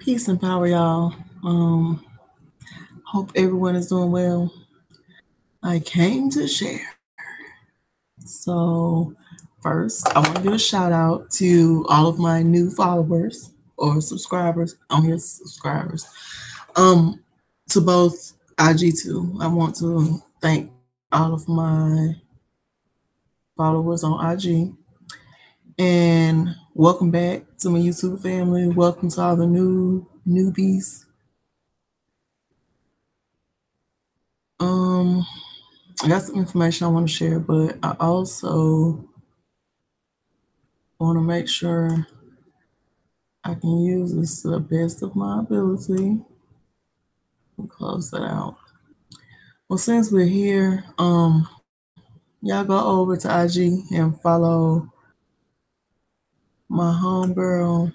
Peace and power, y'all. Hope everyone is doing well. I came to share. So, first, I want to give a shout out to all of my new followers or subscribers. I'm here, subscribers. Um, to both IG2. I want to thank all of my followers on IG and welcome back to my YouTube family. Welcome to all the newbies. Um, I got some information I want to share, but I also want to make sure I can use this to the best of my ability. We'll close that out. Well, since we're here, y'all go over to IG and follow my homegirl.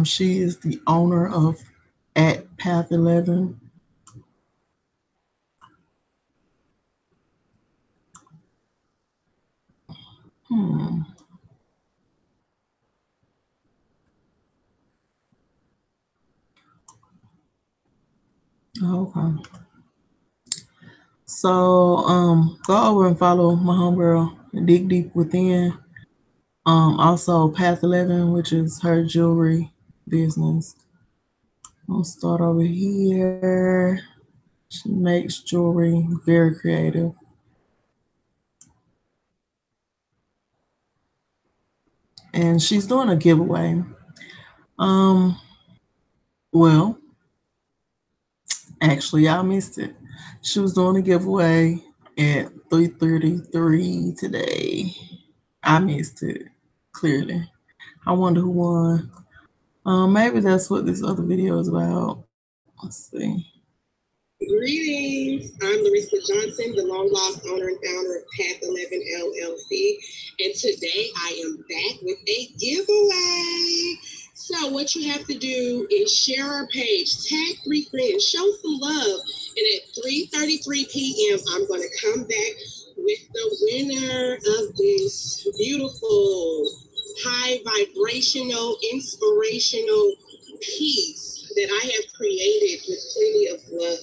She is the owner of at Path 11. Hmm. Okay. So, go over and follow my homegirl, Dig Deep Within. Also Path 11, which is her jewelry business. I'll start over here. She makes jewelry, very creative. And she's doing a giveaway. Um, well, actually, I missed it. She was doing a giveaway at 3:33 today. I missed it, clearly. I wonder who won. Maybe that's what this other video is about. Let's see. Greetings. I'm Larissa Johnson, the long lost owner and founder of Path 11 LLC. And today I am back with a giveaway. So what you have to do is share our page, tag 3 friends, show some love. And at 3:33 p.m., I'm going to come back with the winner of this beautiful, high vibrational, inspirational piece that I have created with plenty of love.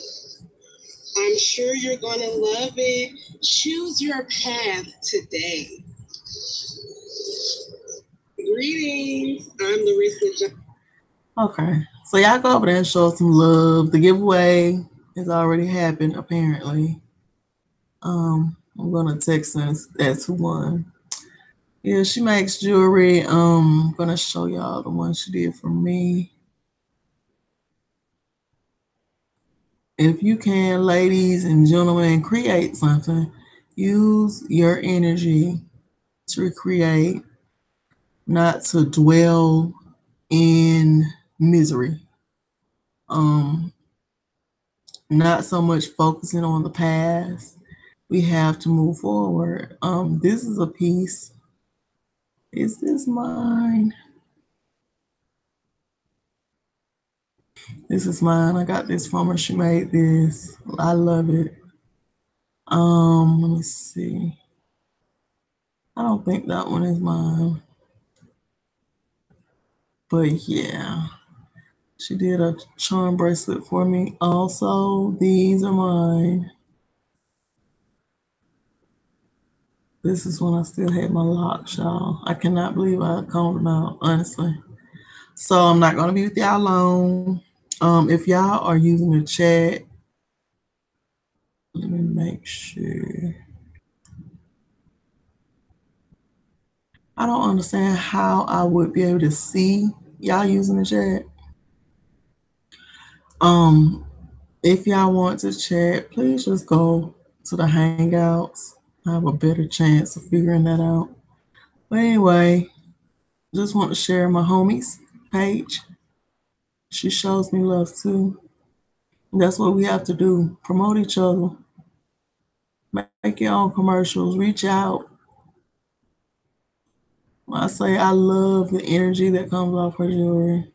I'm sure you're going to love it. Choose your path today. Greetings. I'm Larissa Johnson. Okay. So y'all go over there and show some love. The giveaway has already happened, apparently. I'm gonna text her as who won. Yeah, she makes jewelry. I'm gonna show y'all the one she did for me. If you can, ladies and gentlemen, create something. Use your energy to create, not to dwell in misery. Um, Not so much focusing on the past. We have to move forward. This is a piece. Is this mine? This is mine. I got this from her. She made this. I love it. Let me see. I don't think that one is mine. But yeah. She did a charm bracelet for me. Also, these are mine. This is when I still had my locks, y'all. I cannot believe I combed them out, honestly. So I'm not gonna be with y'all long. If y'all are using the chat, let me make sure. I don't understand how I would be able to see y'all using the chat. Um, if y'all want to chat, please just go to the Hangouts. I have a better chance of figuring that out. But anyway, just want to share my homies page. She shows me love too. That's what we have to do. Promote each other. Make your own commercials. Reach out. When I say I love the energy that comes off her jewelry.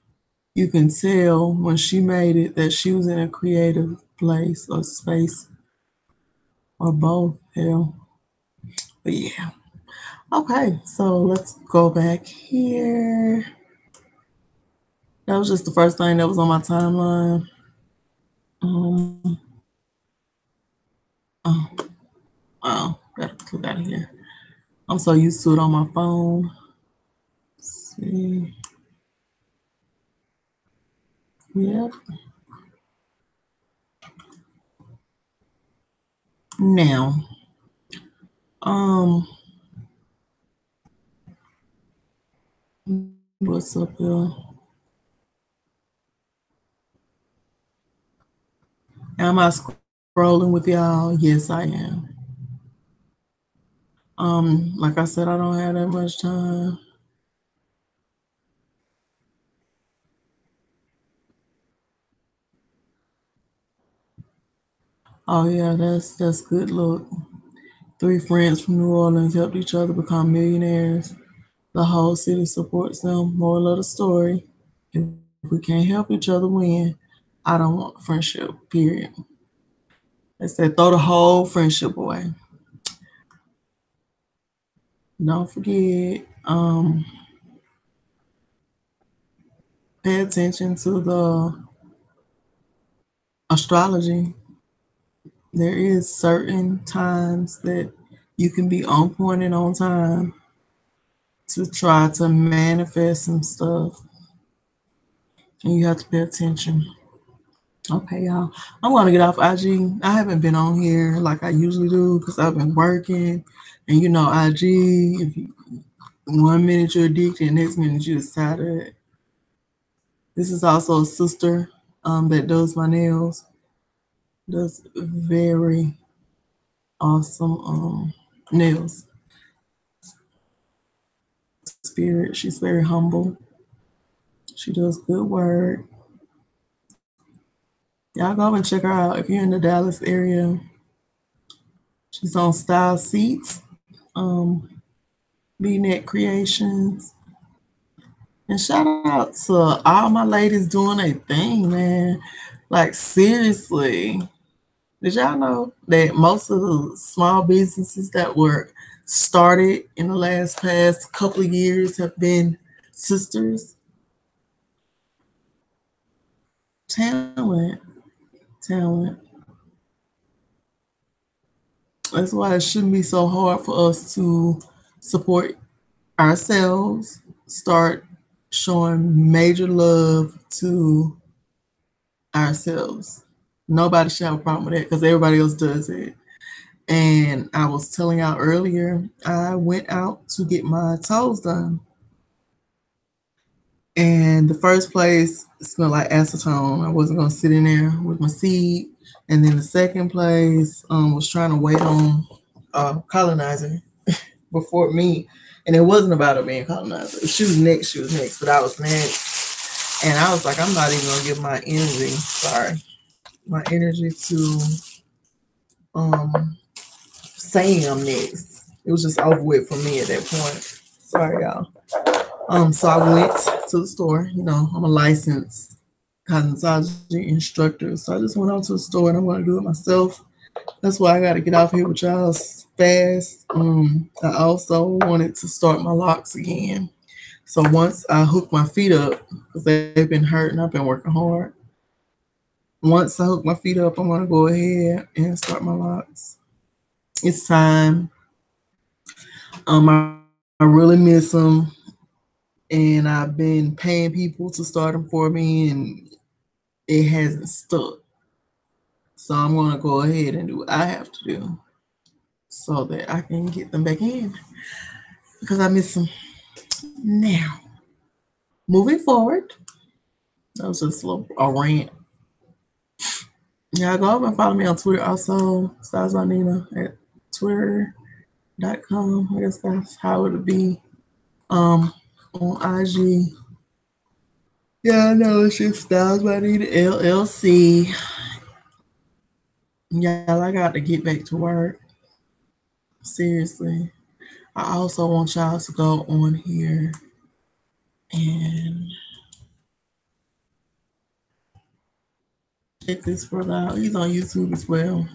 You can tell when she made it that she was in a creative place or space or both. Hell. But yeah. Okay, so let's go back here. That was just the first thing that was on my timeline. Um, oh, wow, gotta click out of here. I'm so used to it on my phone. Let's see. Yep. Now, um, what's up here? Am I scrolling with y'all? Yes, I am. Like I said, I don't have that much time. Oh yeah, that's good. Look, 3 friends from New Orleans helped each other become millionaires. The whole city supports them. Moral of the story: if we can't help each other win, I don't want friendship. Period. They said throw the whole friendship away. Don't forget. Pay attention to the astrology. There is certain times that you can be on point and on time to try to manifest some stuff, and you have to pay attention. Okay, y'all. I'm gonna get off IG. I haven't been on here like I usually do because I've been working, and you know IG. If you, 1 minute you're addicted, next minute you're just tired of it. This is also a sister that does my nails. Does very awesome nails. Spirit. She's very humble. She does good work. Y'all go and check her out if you're in the Dallas area. She's on Style Seats, V-Neck Creations. And shout out to all my ladies doing a thing, man. Like seriously. Did y'all know that most of the small businesses that were started in the last past couple of years have been sisters? Talent. Talent. That's why it shouldn't be so hard for us to support ourselves, start showing major love to ourselves. Nobody should have a problem with that because everybody else does it. And I was telling y'all earlier, I went out to get my toes done. And the first place smelled like acetone. I wasn't going to sit in there with my seed. And then the second place was trying to wait on colonizer before me. And it wasn't about her being colonizer. If she was next, but I was next. And I was like, I'm not even going to give my energy to saying I'm next. It was just over with for me at that point. Sorry, y'all. So I went to the store. You know, I'm a licensed cosmetology instructor, so I just went out to the store and I'm going to do it myself. That's why I got to get off here with y'all fast. I also wanted to start my locks again. So once I hook my feet up, because they've been hurting, I've been working hard. Once I hook my feet up, I'm going to go ahead and start my locks. It's time. I really miss them, and I've been paying people to start them for me, and it hasn't stuck. So I'm gonna go ahead and do what I have to do so that I can get them back in because I miss them. Now, moving forward, that was just a rant. Yeah, go over and follow me on Twitter also, Styles by Nina at twitter.com. I guess that's how it'll be. On IG. Yeah, I know it's just Styles by Nina LLC. Y'all, I got to get back to work. Seriously. I also want y'all to go on here and check this brother out. He's on YouTube as well.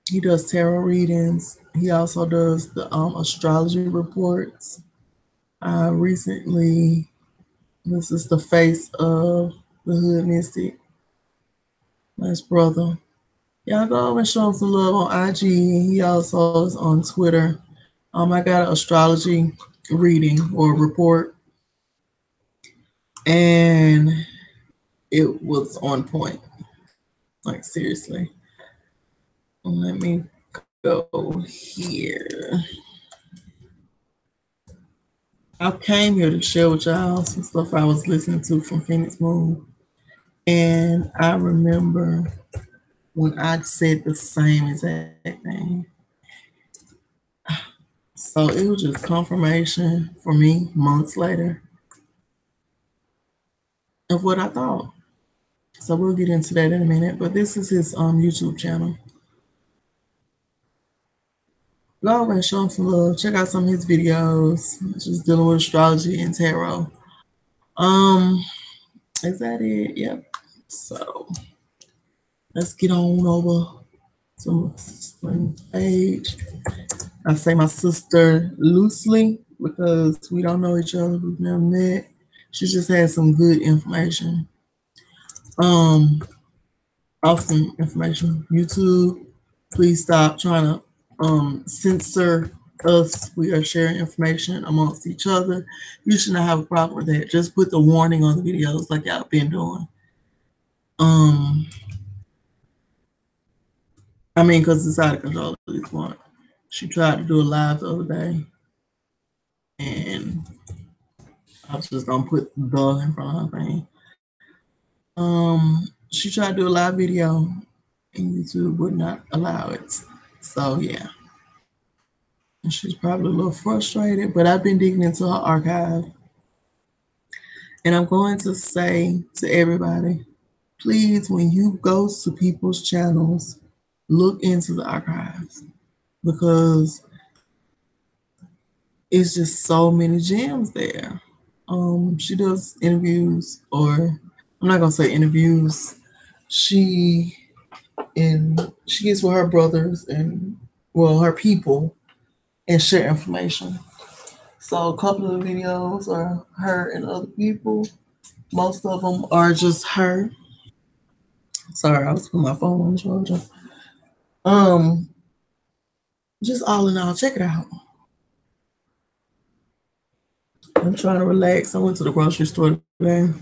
He does tarot readings. He also does the astrology reports. Recently, this is the face of the Hood Mystic, my brother. Y'all go over and show him some love on IG. He also is on Twitter. I got an astrology reading or report, and it was on point. Like, seriously. Let me go here. I came here to share with y'all some stuff I was listening to from Phoenix Moon. And I remember when I said the same exact thing. So it was just confirmation for me months later of what I thought. So we'll get into that in a minute. But this is his YouTube channel. Go over and show him some love. Check out some of his videos. Just dealing with astrology and tarot. Is that it? Yep. So let's get on over to my page. I say my sister loosely because we don't know each other. We've never met. She just had some good information. Awesome information. YouTube, please stop trying to censor us. We are sharing information amongst each other. You should not have a problem with that. Just put the warning on the videos like y'all been doing. I mean, because it's out of control at this point. She tried to do a live the other day, and I was just gonna put the in front of her thing. She tried to do a live video, and YouTube would not allow it. So yeah, and she's probably a little frustrated. But I've been digging into her archive, and I'm going to say to everybody, please, when you go to people's channels, look into the archives because it's just so many gems there. She does interviews, or I'm not gonna say interviews. She gets with her brothers and her people and share information. So a couple of the videos are her and other people. Most of them are just her. Sorry, I was putting my phone on Georgia. Just all in all, check it out. I'm trying to relax. I went to the grocery store today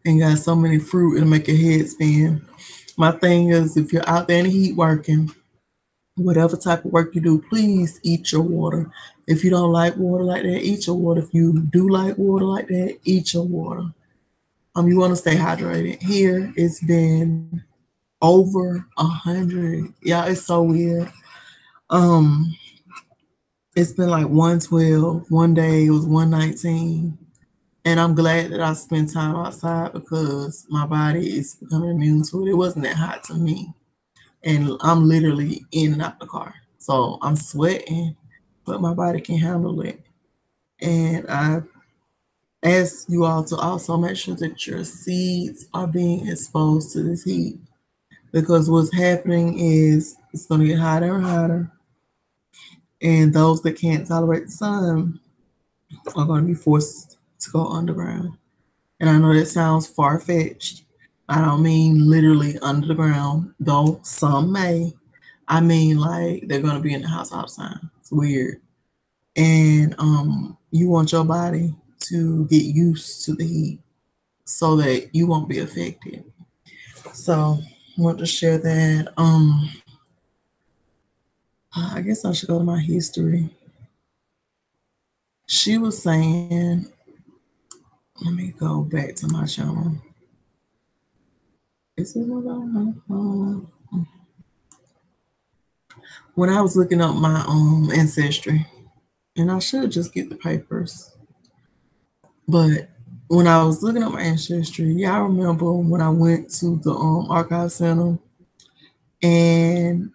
and got so many fruit it'll make your head spin. My thing is, if you're out there in the heat working, whatever type of work you do, please eat your water. If you don't like water like that, eat your water. If you do like water like that, eat your water. You want to stay hydrated. Here, it's been over 100. Yeah, it's so weird. It's been like 112. One day it was 119. And I'm glad that I spent time outside because my body is becoming immune to it. It wasn't that hot to me. And I'm literally in and out the car. So I'm sweating, but my body can handle it. And I ask you all to also make sure that your seeds are being exposed to this heat because what's happening is it's going to get hotter and hotter. And those that can't tolerate the sun are going to be forced to go underground. And I know that sounds far-fetched. I don't mean literally under the ground, though some may. I mean like they're going to be in the house all the time. It's weird. And you want your body to get used to the heat so that you won't be affected. So I want to share that. I guess I should go to my history. She was saying, let me go back to my channel. Is it when I was looking up my ancestry, and I should just get the papers, but when I was looking up my ancestry, y'all remember when I went to the archive center, and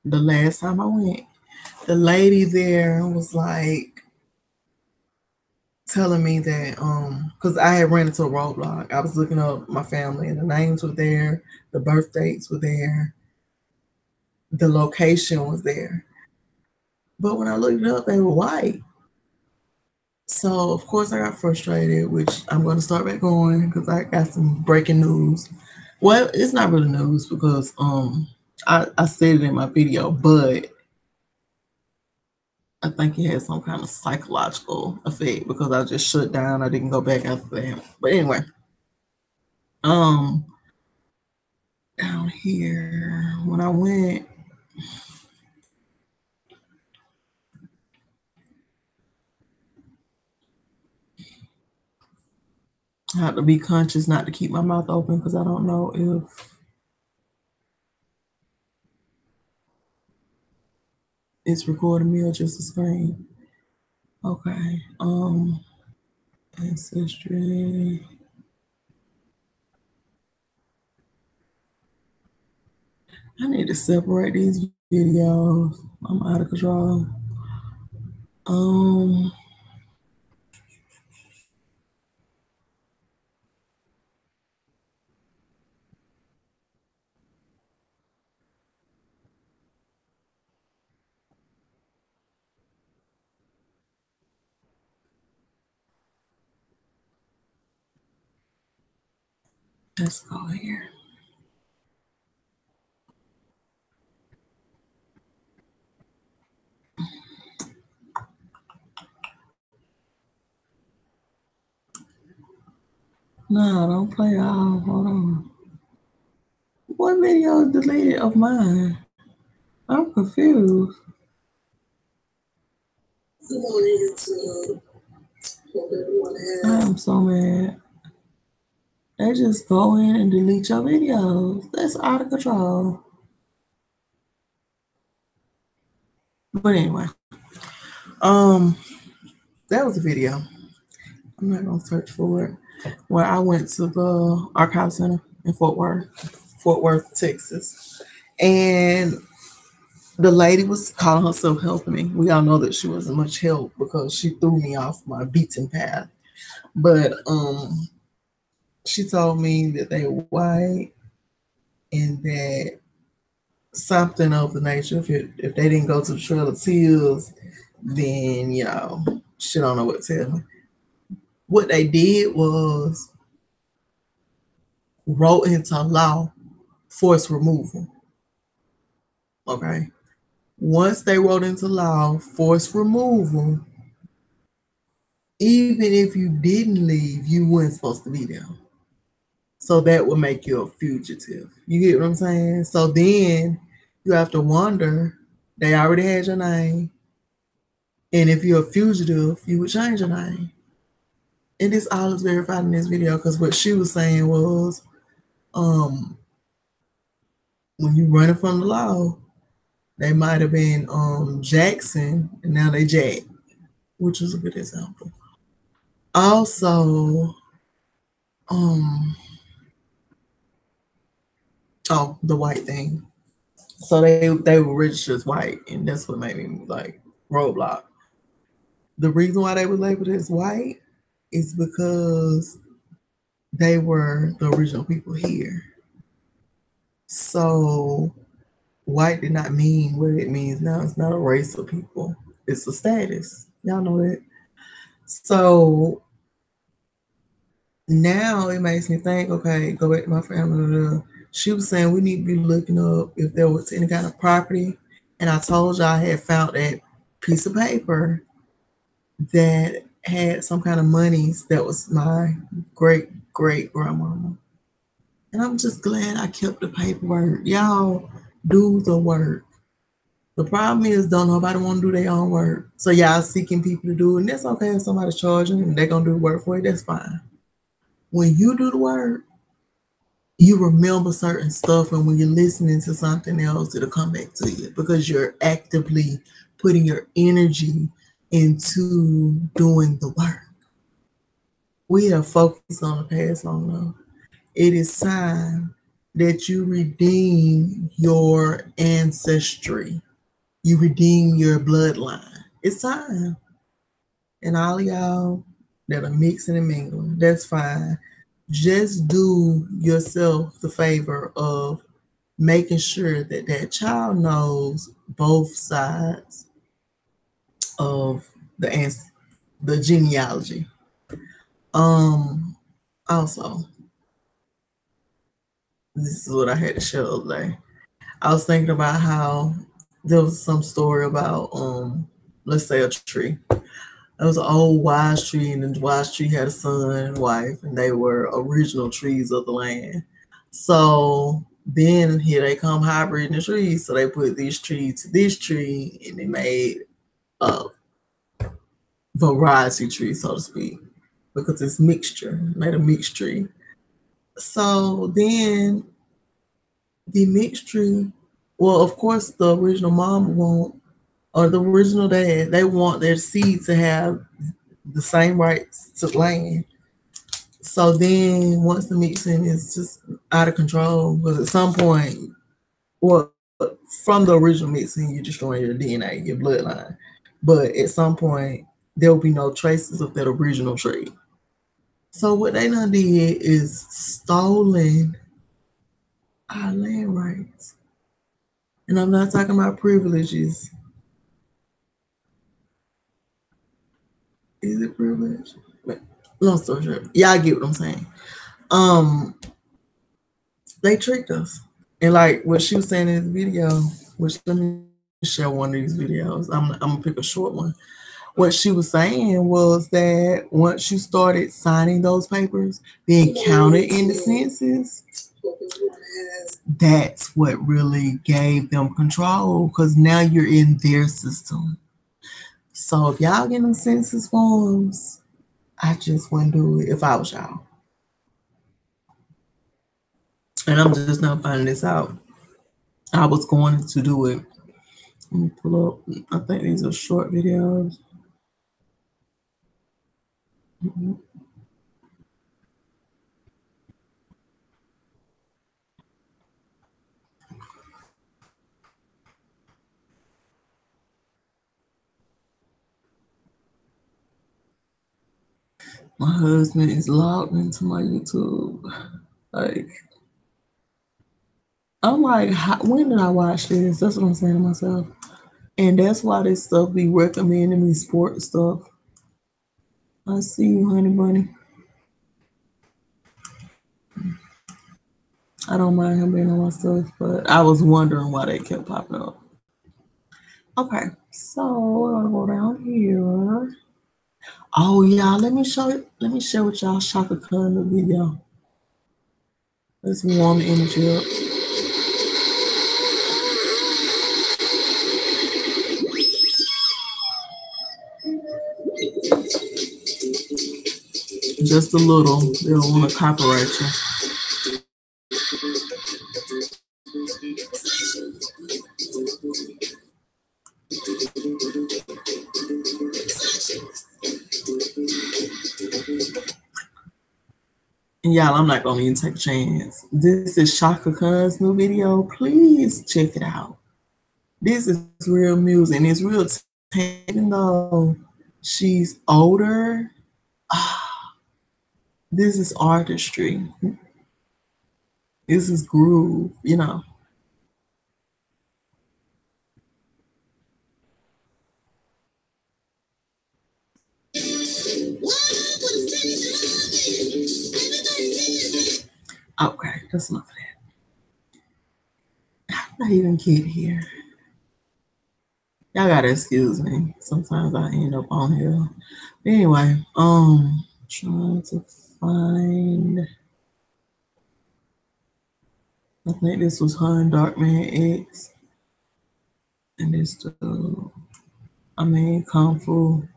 the last time I went, the lady there was like telling me that because I had ran into a roadblock. I was looking up my family and the names were there, the birth dates were there, the location was there. But when I looked it up, they were white. So of course I got frustrated, which I'm going to start back on because I got some breaking news. Well, it's not really news because I said it in my video, but I think it had some kind of psychological effect because I just shut down. I didn't go back after that. But anyway, um, down here when I went, I had to be conscious not to keep my mouth open because I don't know if it's recording me or just a screen. Okay. Ancestry. I need to separate these videos. I'm out of control. Let's go here. No, don't play off. Hold on. What video is deleted of mine? I'm confused. Good morning, YouTube. Hope everyone has. I am so mad. They just go in and delete your videos. That's out of control. But anyway, that was a video. I'm not gonna search for it. Where I went to the Archive Center in Fort Worth, Texas, and the lady was calling herself helping me. We all know that she wasn't much help because she threw me off my beaten path. But she told me that they were white and that something of the nature, if they didn't go to the Trail of Tears, then she don't know what to tell me. What they did was wrote into law forced removal. Okay. Once they wrote into law forced removal, even if you didn't leave, you weren't supposed to be there. So that would make you a fugitive. You get what I'm saying? So then you have to wonder, they already had your name. And if you're a fugitive, you would change your name. And this all is verified in this video because what she was saying was, when you running from the law, they might have been Jackson and now they Jack, which was a good example. Also, the white thing. So they were registered as white, and that's what made me like roadblock. The reason why they were labeled as white is because they were the original people here. So white did not mean what it means now. It's not a race of people. It's a status. Y'all know that. So now it makes me think, okay, go back to my family. She was saying we need to be looking up if there was any kind of property. And I told you I had found that piece of paper that had some kind of monies that was my great grandmama. And I'm just glad I kept the paperwork. Y'all do the work. The problem is don't nobody want to do their own work. So y'all seeking people to do it. And that's okay if somebody's charging and they're going to do the work for you. That's fine. When you do the work, you remember certain stuff, and when you're listening to something else, it'll come back to you because you're actively putting your energy into doing the work. We have focused on the past long enough. It is time that you redeem your ancestry. You redeem your bloodline. It's time. And all of y'all that are mixing and mingling. That's fine. Just do yourself the favor of making sure that that child knows both sides of the genealogy. Also, this is what I had to share the other day. I was thinking about how there was some story about let's say a tree. It was an old wise tree, and the wise tree had a son and wife, and they were original trees of the land. So then here they come hybriding the trees. So they put this tree to this tree, and they made a variety tree, so to speak, because it's mixture, made a mixed tree. So then the mixed tree, well, of course, the original mom won't, or the original dad, they want their seed to have the same rights to land. So then once the mixing is just out of control, because at some point, well, from the original mixing, you're destroying your DNA, your bloodline. But at some point, there will be no traces of that original tree. So what they done did is stolen our land rights. And I'm not talking about privileges. Is it privilege? Long story short, y'all get what I'm saying. Um, they tricked us. And like what she was saying in this video, which let me share one of these videos. I'm gonna pick a short one. What she was saying was that once you started signing those papers, being counted in the census, that's what really gave them control because now you're in their system. So if y'all get them census forms, I just wouldn't do it if I was y'all. And I'm just now finding this out. I was going to do it. Let me pull up. I think these are short videos. My husband is logged into my YouTube. Like, I'm like, when did I watch this? That's what I'm saying to myself. And that's why this stuff be recommending me sports stuff. I see you, honey bunny. I don't mind him being on my stuff, but I was wondering why they kept popping up. Okay, so we're gonna go down here. Oh yeah, let me share with y'all Shaka Khan the video. Let's warm the energy up. Just a little. They don't want to copyright you. And y'all, I'm not gonna even take a chance. This is Shaka Khan's new video. Please check it out. This is real music, and it's real. Even though she's older, this is artistry. This is groove, you know. Okay, that's enough of that. How did I even get here? Y'all gotta excuse me. Sometimes I end up on here. But anyway, trying to find. I think this was her and Darkman X. And this Kung Fu.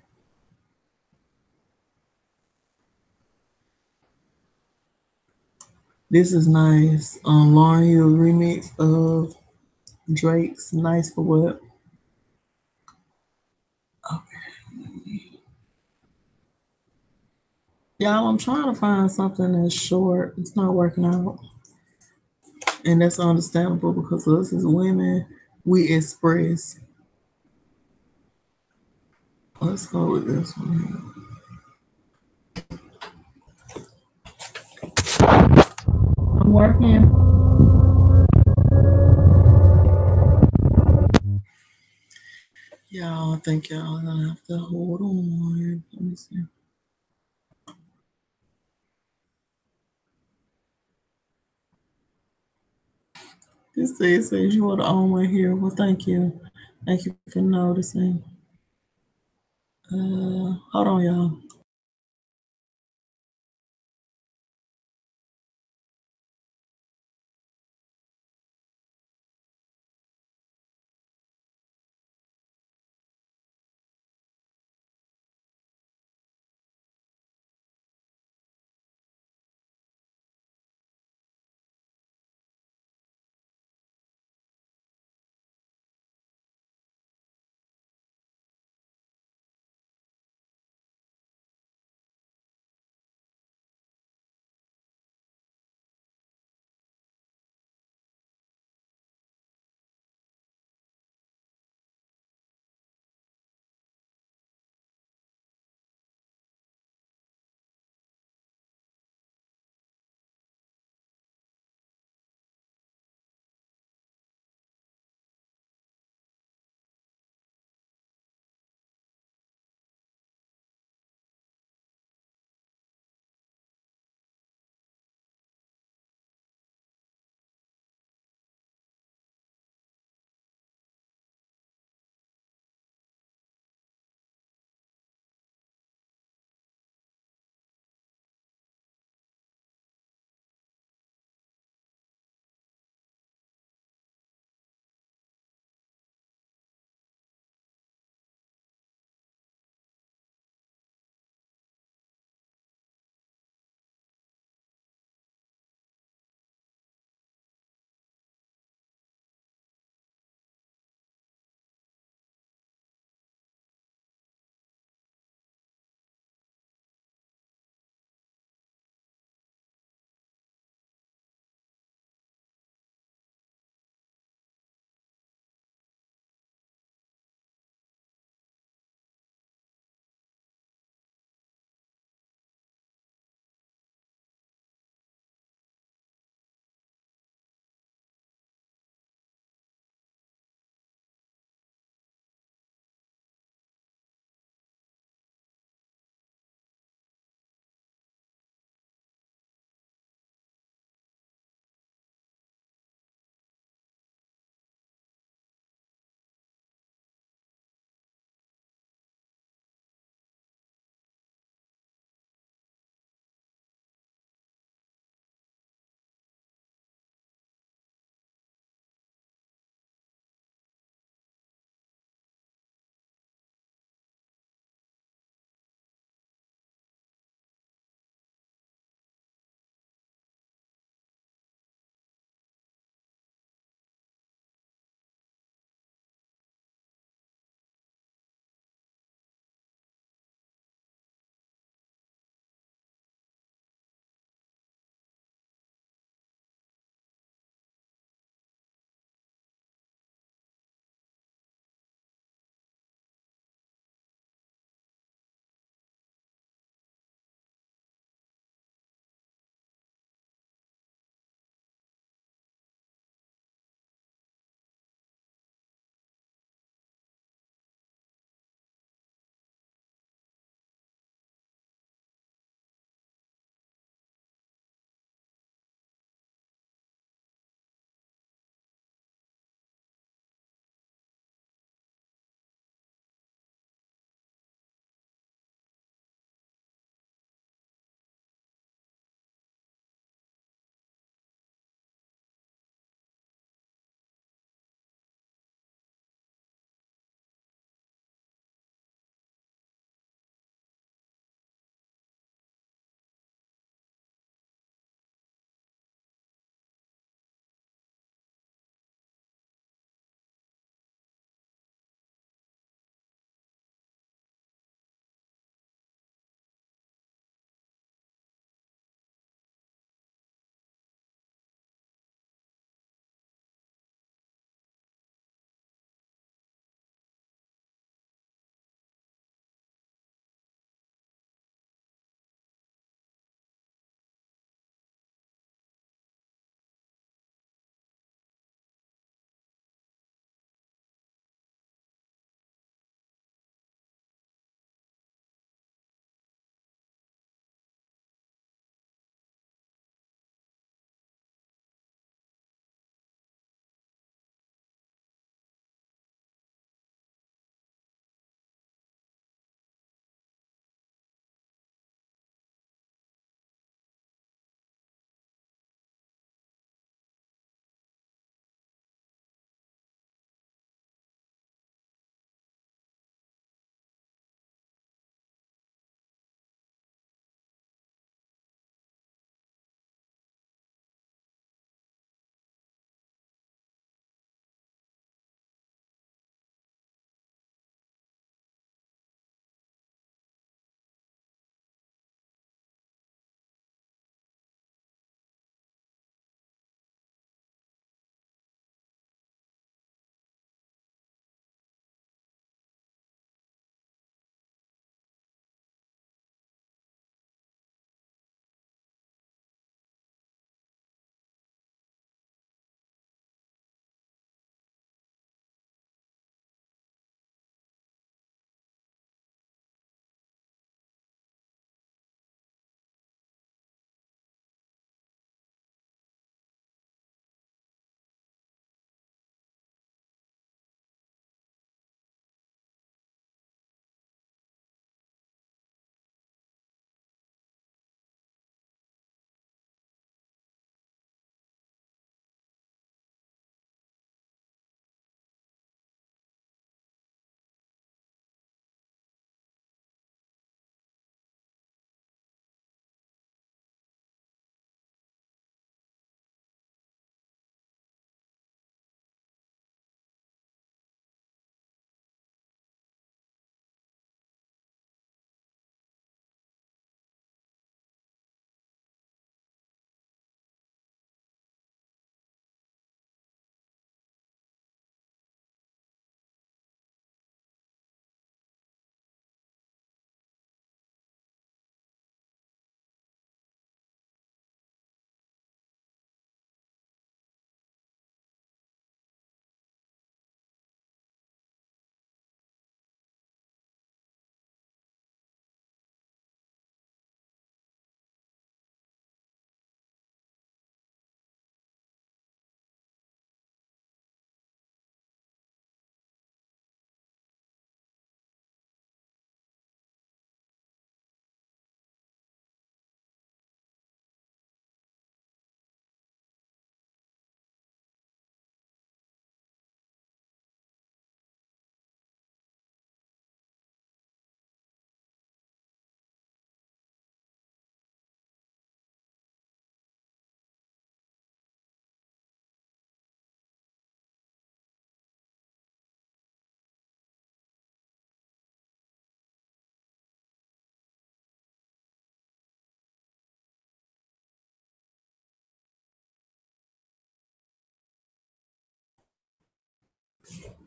This is nice. Lauryn Hill remix of Drake's Nice for What? Okay. Y'all, I'm trying to find something that's short. It's not working out. And that's understandable because us as women, we express. Let's go with this one here. working. Y'all, I think y'all gonna have to hold on. Let me see. Says you are the only one here. Well, thank you. Thank you for noticing. Hold on, y'all.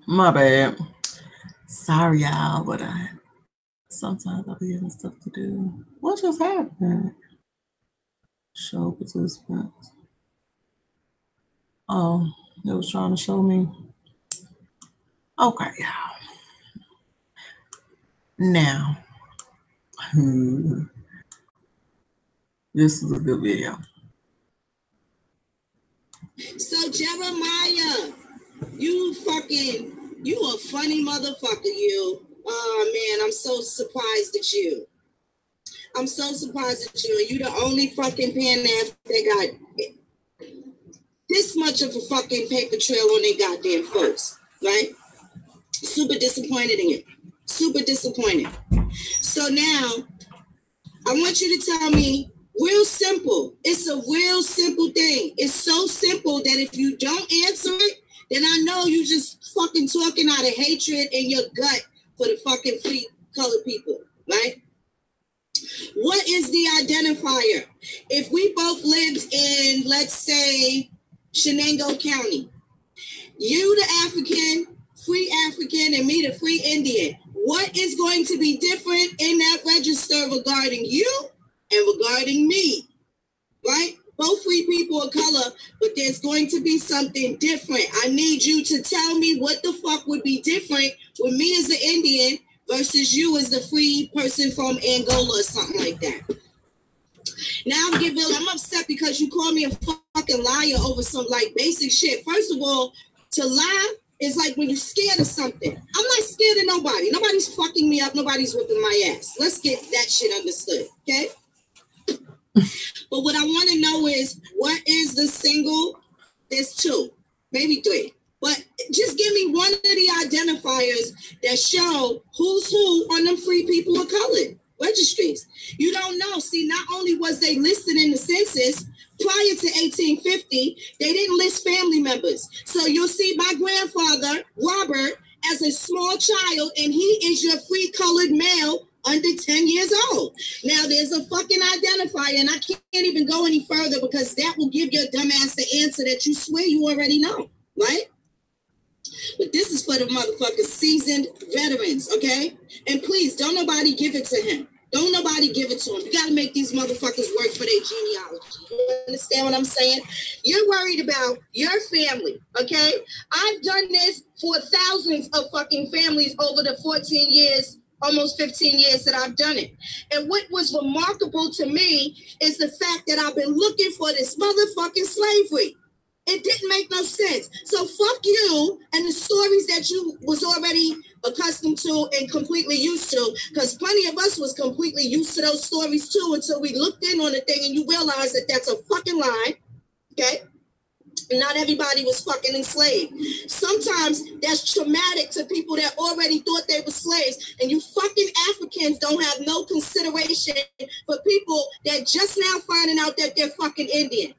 My bad. Sorry, y'all, but sometimes I'll be having stuff to do. What just happened? Show participants. Oh, it was trying to show me. Okay, y'all. Now, this is a good video. So Jeremiah, you a funny motherfucker, you. Oh man, I'm so surprised at you. I'm so surprised at you. You the only fucking pan ass that got this much of a fucking paper trail on their goddamn folks, right? Super disappointed in you. Super disappointed. So now, I want you to tell me, real simple. It's a real simple thing. It's so simple that if you don't answer it, then I know you just fucking talking out of hatred in your gut for the fucking free colored people, right? What is the identifier? If we both lived in, let's say, Shenango County, you the African, and me the free Indian, what is going to be different in that register regarding you and regarding me, right? Both free people of color, but there's going to be something different. I need you to tell me what the fuck would be different with me as the Indian versus you as the free person from Angola or something like that. Now I'm upset because you called me a fucking liar over some like basic shit. First of all, to lie is like when you're scared of something. I'm not scared of nobody. Nobody's fucking me up. Nobody's whipping my ass. Let's get that shit understood, okay? But what I want to know is, what is the single? There's two, maybe three. But just give me one of the identifiers that show who's who on them free people of color registries. You don't know. See, not only was they listed in the census prior to 1850, they didn't list family members. So you'll see my grandfather, Robert, as a small child, and he is your free colored male under 10 years old. Now, there's a fucking identifier, and I can't even go any further because that will give your dumbass the answer that you swear you already know, right? But this is for the motherfucking seasoned veterans, okay? And please, don't nobody give it to him. Don't nobody give it to him. You got to make these motherfuckers work for their genealogy. You understand what I'm saying? You're worried about your family, okay? I've done this for thousands of fucking families over the 14 years, almost 15 years that I've done it. And what was remarkable to me is the fact that I've been looking for this motherfucking slavery. It didn't make no sense. So fuck you and the stories that you was already accustomed to and completely used to, because plenty of us was completely used to those stories too until we looked in on the thing and you realize that that's a fucking lie, okay? Not everybody was fucking enslaved. Sometimes that's traumatic to people that already thought they were slaves, and you fucking Africans don't have no consideration for people that just now finding out that they're fucking Indian.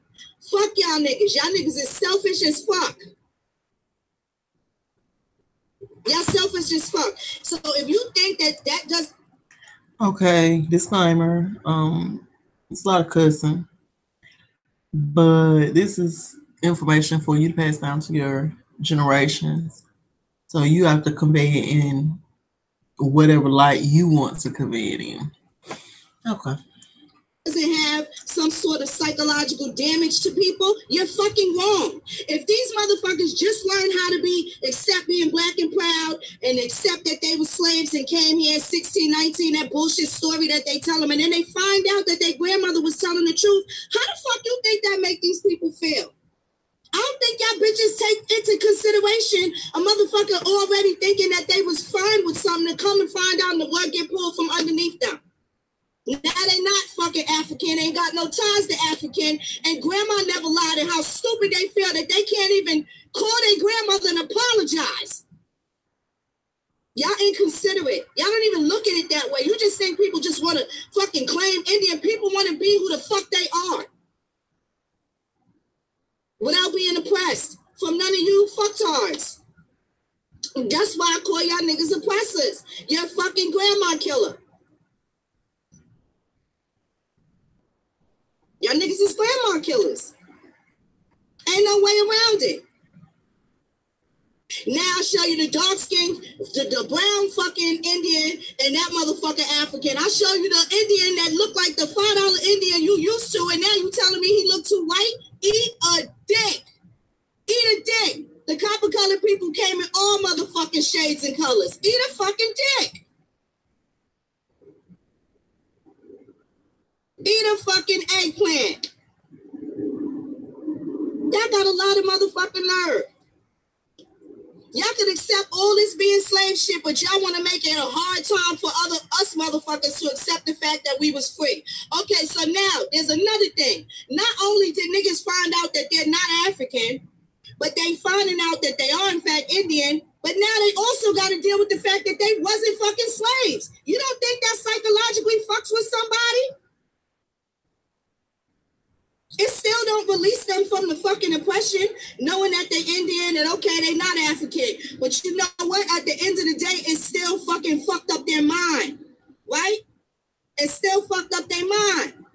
Fuck y'all niggas. Y'all niggas is selfish as fuck. Y'all selfish as fuck. So if you think that does... Okay, disclaimer. It's a lot of cussing, but this is information for you to pass down to your generations. So you have to convey it in whatever light you want to convey it in. Okay. Doesn't have some sort of psychological damage to people, you're fucking wrong. If these motherfuckers just learned how to accept being black and proud and accept that they were slaves and came here at 16, 19, that bullshit story that they tell them, and then they find out that their grandmother was telling the truth, how the fuck you think that make these people feel? I don't think y'all bitches take into consideration a motherfucker already thinking that they was fine with something to come and find out and the rug get pulled from underneath them. Now they not fucking African, ain't got no ties to African, and grandma never lied, and how stupid they feel that they can't even call their grandmother and apologize. Y'all inconsiderate. Y'all don't even look at it that way. You just think people just want to fucking claim Indian. People want to be who the fuck they are without being oppressed from none of you fucktards. That's why I call y'all niggas oppressors. You're a fucking grandma killer. Y'all niggas is grandma killers. Ain't no way around it. Now I'll show you the dark skin, the brown fucking Indian and that motherfucking African. I'll show you the Indian that looked like the $5 Indian you used to, and now you telling me he looked too white? Eat a dick. Eat a dick. The copper colored people came in all motherfucking shades and colors. Eat a fucking dick. Eat a fucking eggplant. Y'all got a lot of motherfucking nerve. Y'all can accept all this being slave shit, but y'all want to make it a hard time for us motherfuckers to accept the fact that we was free. Okay, so now there's another thing. Not only did niggas find out that they're not African, but they finding out that they are in fact Indian, but now they also got to deal with the fact that they wasn't fucking slaves. You don't think that psychologically fucks with somebody? It still don't release them from the fucking oppression, knowing that they're Indian and okay, they're not African. But you know what? At the end of the day, it's still fucking fucked up their mind, right? It's still fucked up their mind.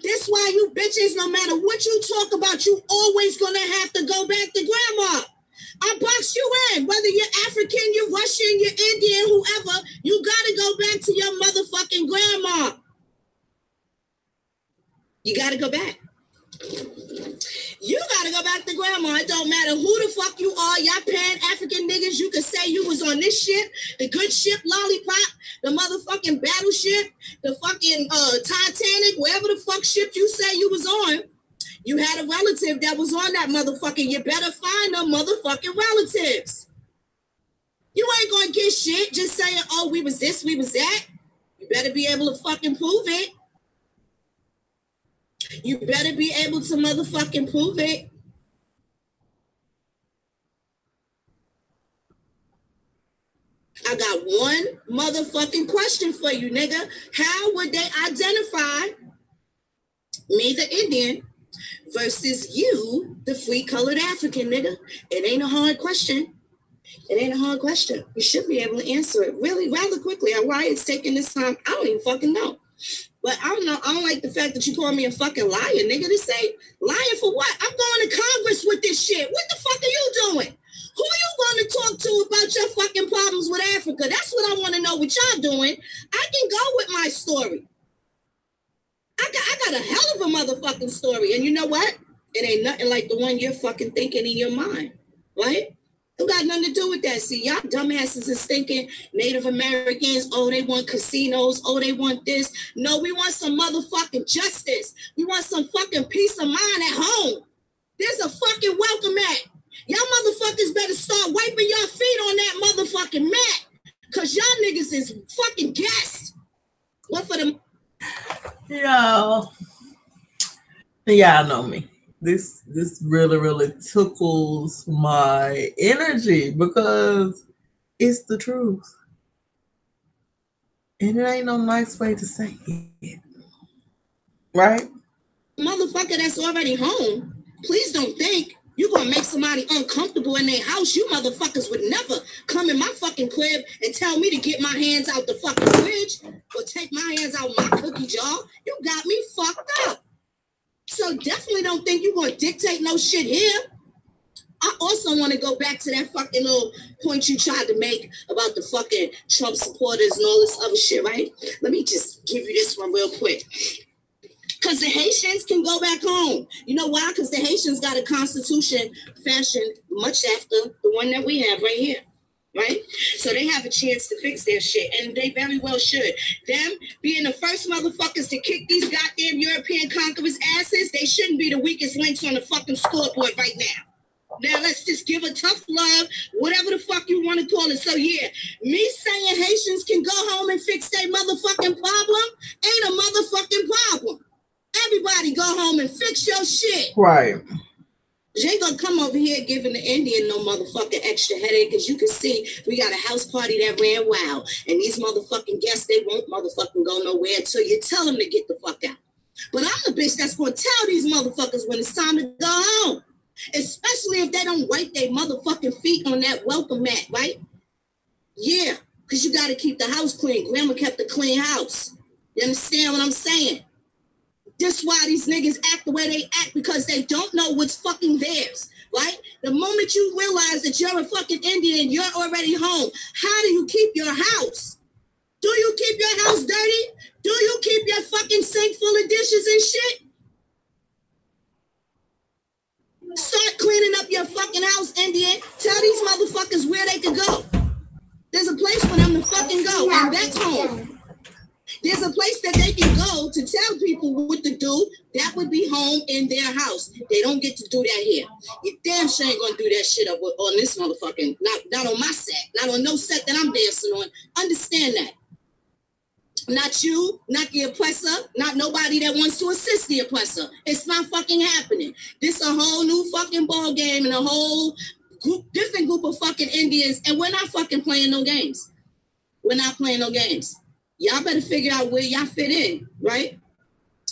That's why you bitches, no matter what you talk about, you always gonna have to go back to grandma. I box you in, whether you're African, you're Russian, you're Indian, whoever, you gotta go back to your motherfucking grandma. You gotta go back. You gotta go back to grandma. It don't matter who the fuck you are. Y'all Pan-African niggas, you can say you was on this ship, the good ship Lollipop, the motherfucking battleship, the fucking Titanic, wherever the fuck ship you say you was on. You had a relative that was on that motherfucking. You better find them motherfucking relatives. You ain't gonna get shit just saying, oh, we was this, we was that. You better be able to fucking prove it. You better be able to motherfucking prove it. I got one motherfucking question for you, nigga. How would they identify me, the Indian, versus you, the free-colored African, nigga? It ain't a hard question. It ain't a hard question. You should be able to answer it really rather quickly. Why it's taking this time, I don't even fucking know. But I don't know. I don't like the fact that you call me a fucking liar, nigga. To say lying for what? I'm going to Congress with this shit. What the fuck are you doing? Who are you going to talk to about your fucking problems with Africa? That's what I want to know what y'all doing. I can go with my story. I got a hell of a motherfucking story. And you know what? It ain't nothing like the one you're fucking thinking in your mind, right? It got nothing to do with that. See, y'all dumbasses is thinking Native Americans, oh, they want casinos, oh, they want this. No, we want some motherfucking justice. We want some fucking peace of mind at home. There's a fucking welcome mat. Y'all motherfuckers better start wiping your feet on that motherfucking mat. Because y'all niggas is fucking guests. What for them? Y'all know me. This really tickles my energy because it's the truth. And it ain't no nice way to say it. Right? Motherfucker that's already home, please don't think you're going to make somebody uncomfortable in their house. You motherfuckers would never come in my fucking crib and tell me to get my hands out the fucking fridge or take my hands out my cookie jar. You got me fucked up. So definitely don't think you're going to dictate no shit here. I also want to go back to that fucking little point you tried to make about the fucking Trump supporters and all this other shit, right? Let me just give you this one real quick. Because the Haitians can go back home. You know why? Because the Haitians got a constitution fashioned much after the one that we have right here. Right? So they have a chance to fix their shit, and they very well should. Them being the first motherfuckers to kick these goddamn European conquerors' asses, they shouldn't be the weakest links on the fucking scoreboard right now. Now let's just give a tough love, whatever the fuck you want to call it. So yeah, me saying Haitians can go home and fix their motherfucking problem ain't a motherfucking problem. Everybody go home and fix your shit. Right. You ain't gonna come over here giving the Indian no motherfucking extra headache, because you can see we got a house party that ran wild, and these motherfucking guests, they won't motherfucking go nowhere until you tell them to get the fuck out. But I'm the bitch that's gonna tell these motherfuckers when it's time to go home, especially if they don't wipe their motherfucking feet on that welcome mat, right? Yeah, because you gotta keep the house clean. Grandma kept a clean house. You understand what I'm saying? That's why these niggas act the way they act, because they don't know what's fucking theirs. right? The moment you realize that you're a fucking Indian, you're already home. How do you keep your house? Do you keep your house dirty? Do you keep your fucking sink full of dishes and shit? Start cleaning up your fucking house, Indian. Tell these motherfuckers where they can go. There's a place for them to fucking go, and that's home. There's a place that they can go to tell people what to do. That would be home in their house. They don't get to do that here. You damn sure ain't gonna do that shit up on this motherfucking, not on my set, not on no set that I'm dancing on. Understand that. Not you, not the oppressor, not nobody that wants to assist the oppressor. It's not fucking happening. This a whole new fucking ball game and a whole different group of fucking Indians, and we're not fucking playing no games. We're not playing no games. Y'all better figure out where y'all fit in, right?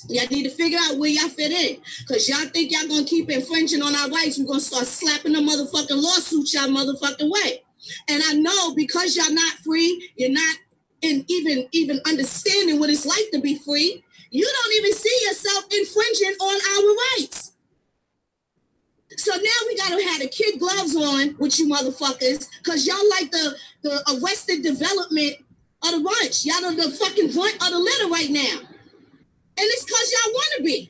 Y'all need to figure out where y'all fit in. Because y'all think y'all going to keep infringing on our rights. We're going to start slapping the motherfucking lawsuits y'all motherfucking way. And I know because y'all not free, you're not in even understanding what it's like to be free. You don't even see yourself infringing on our rights. So now we got to have the kid gloves on with you motherfuckers because y'all like the arrested development of the bunch. Y'all are the fucking brunt of the litter right now. And it's because y'all want to be.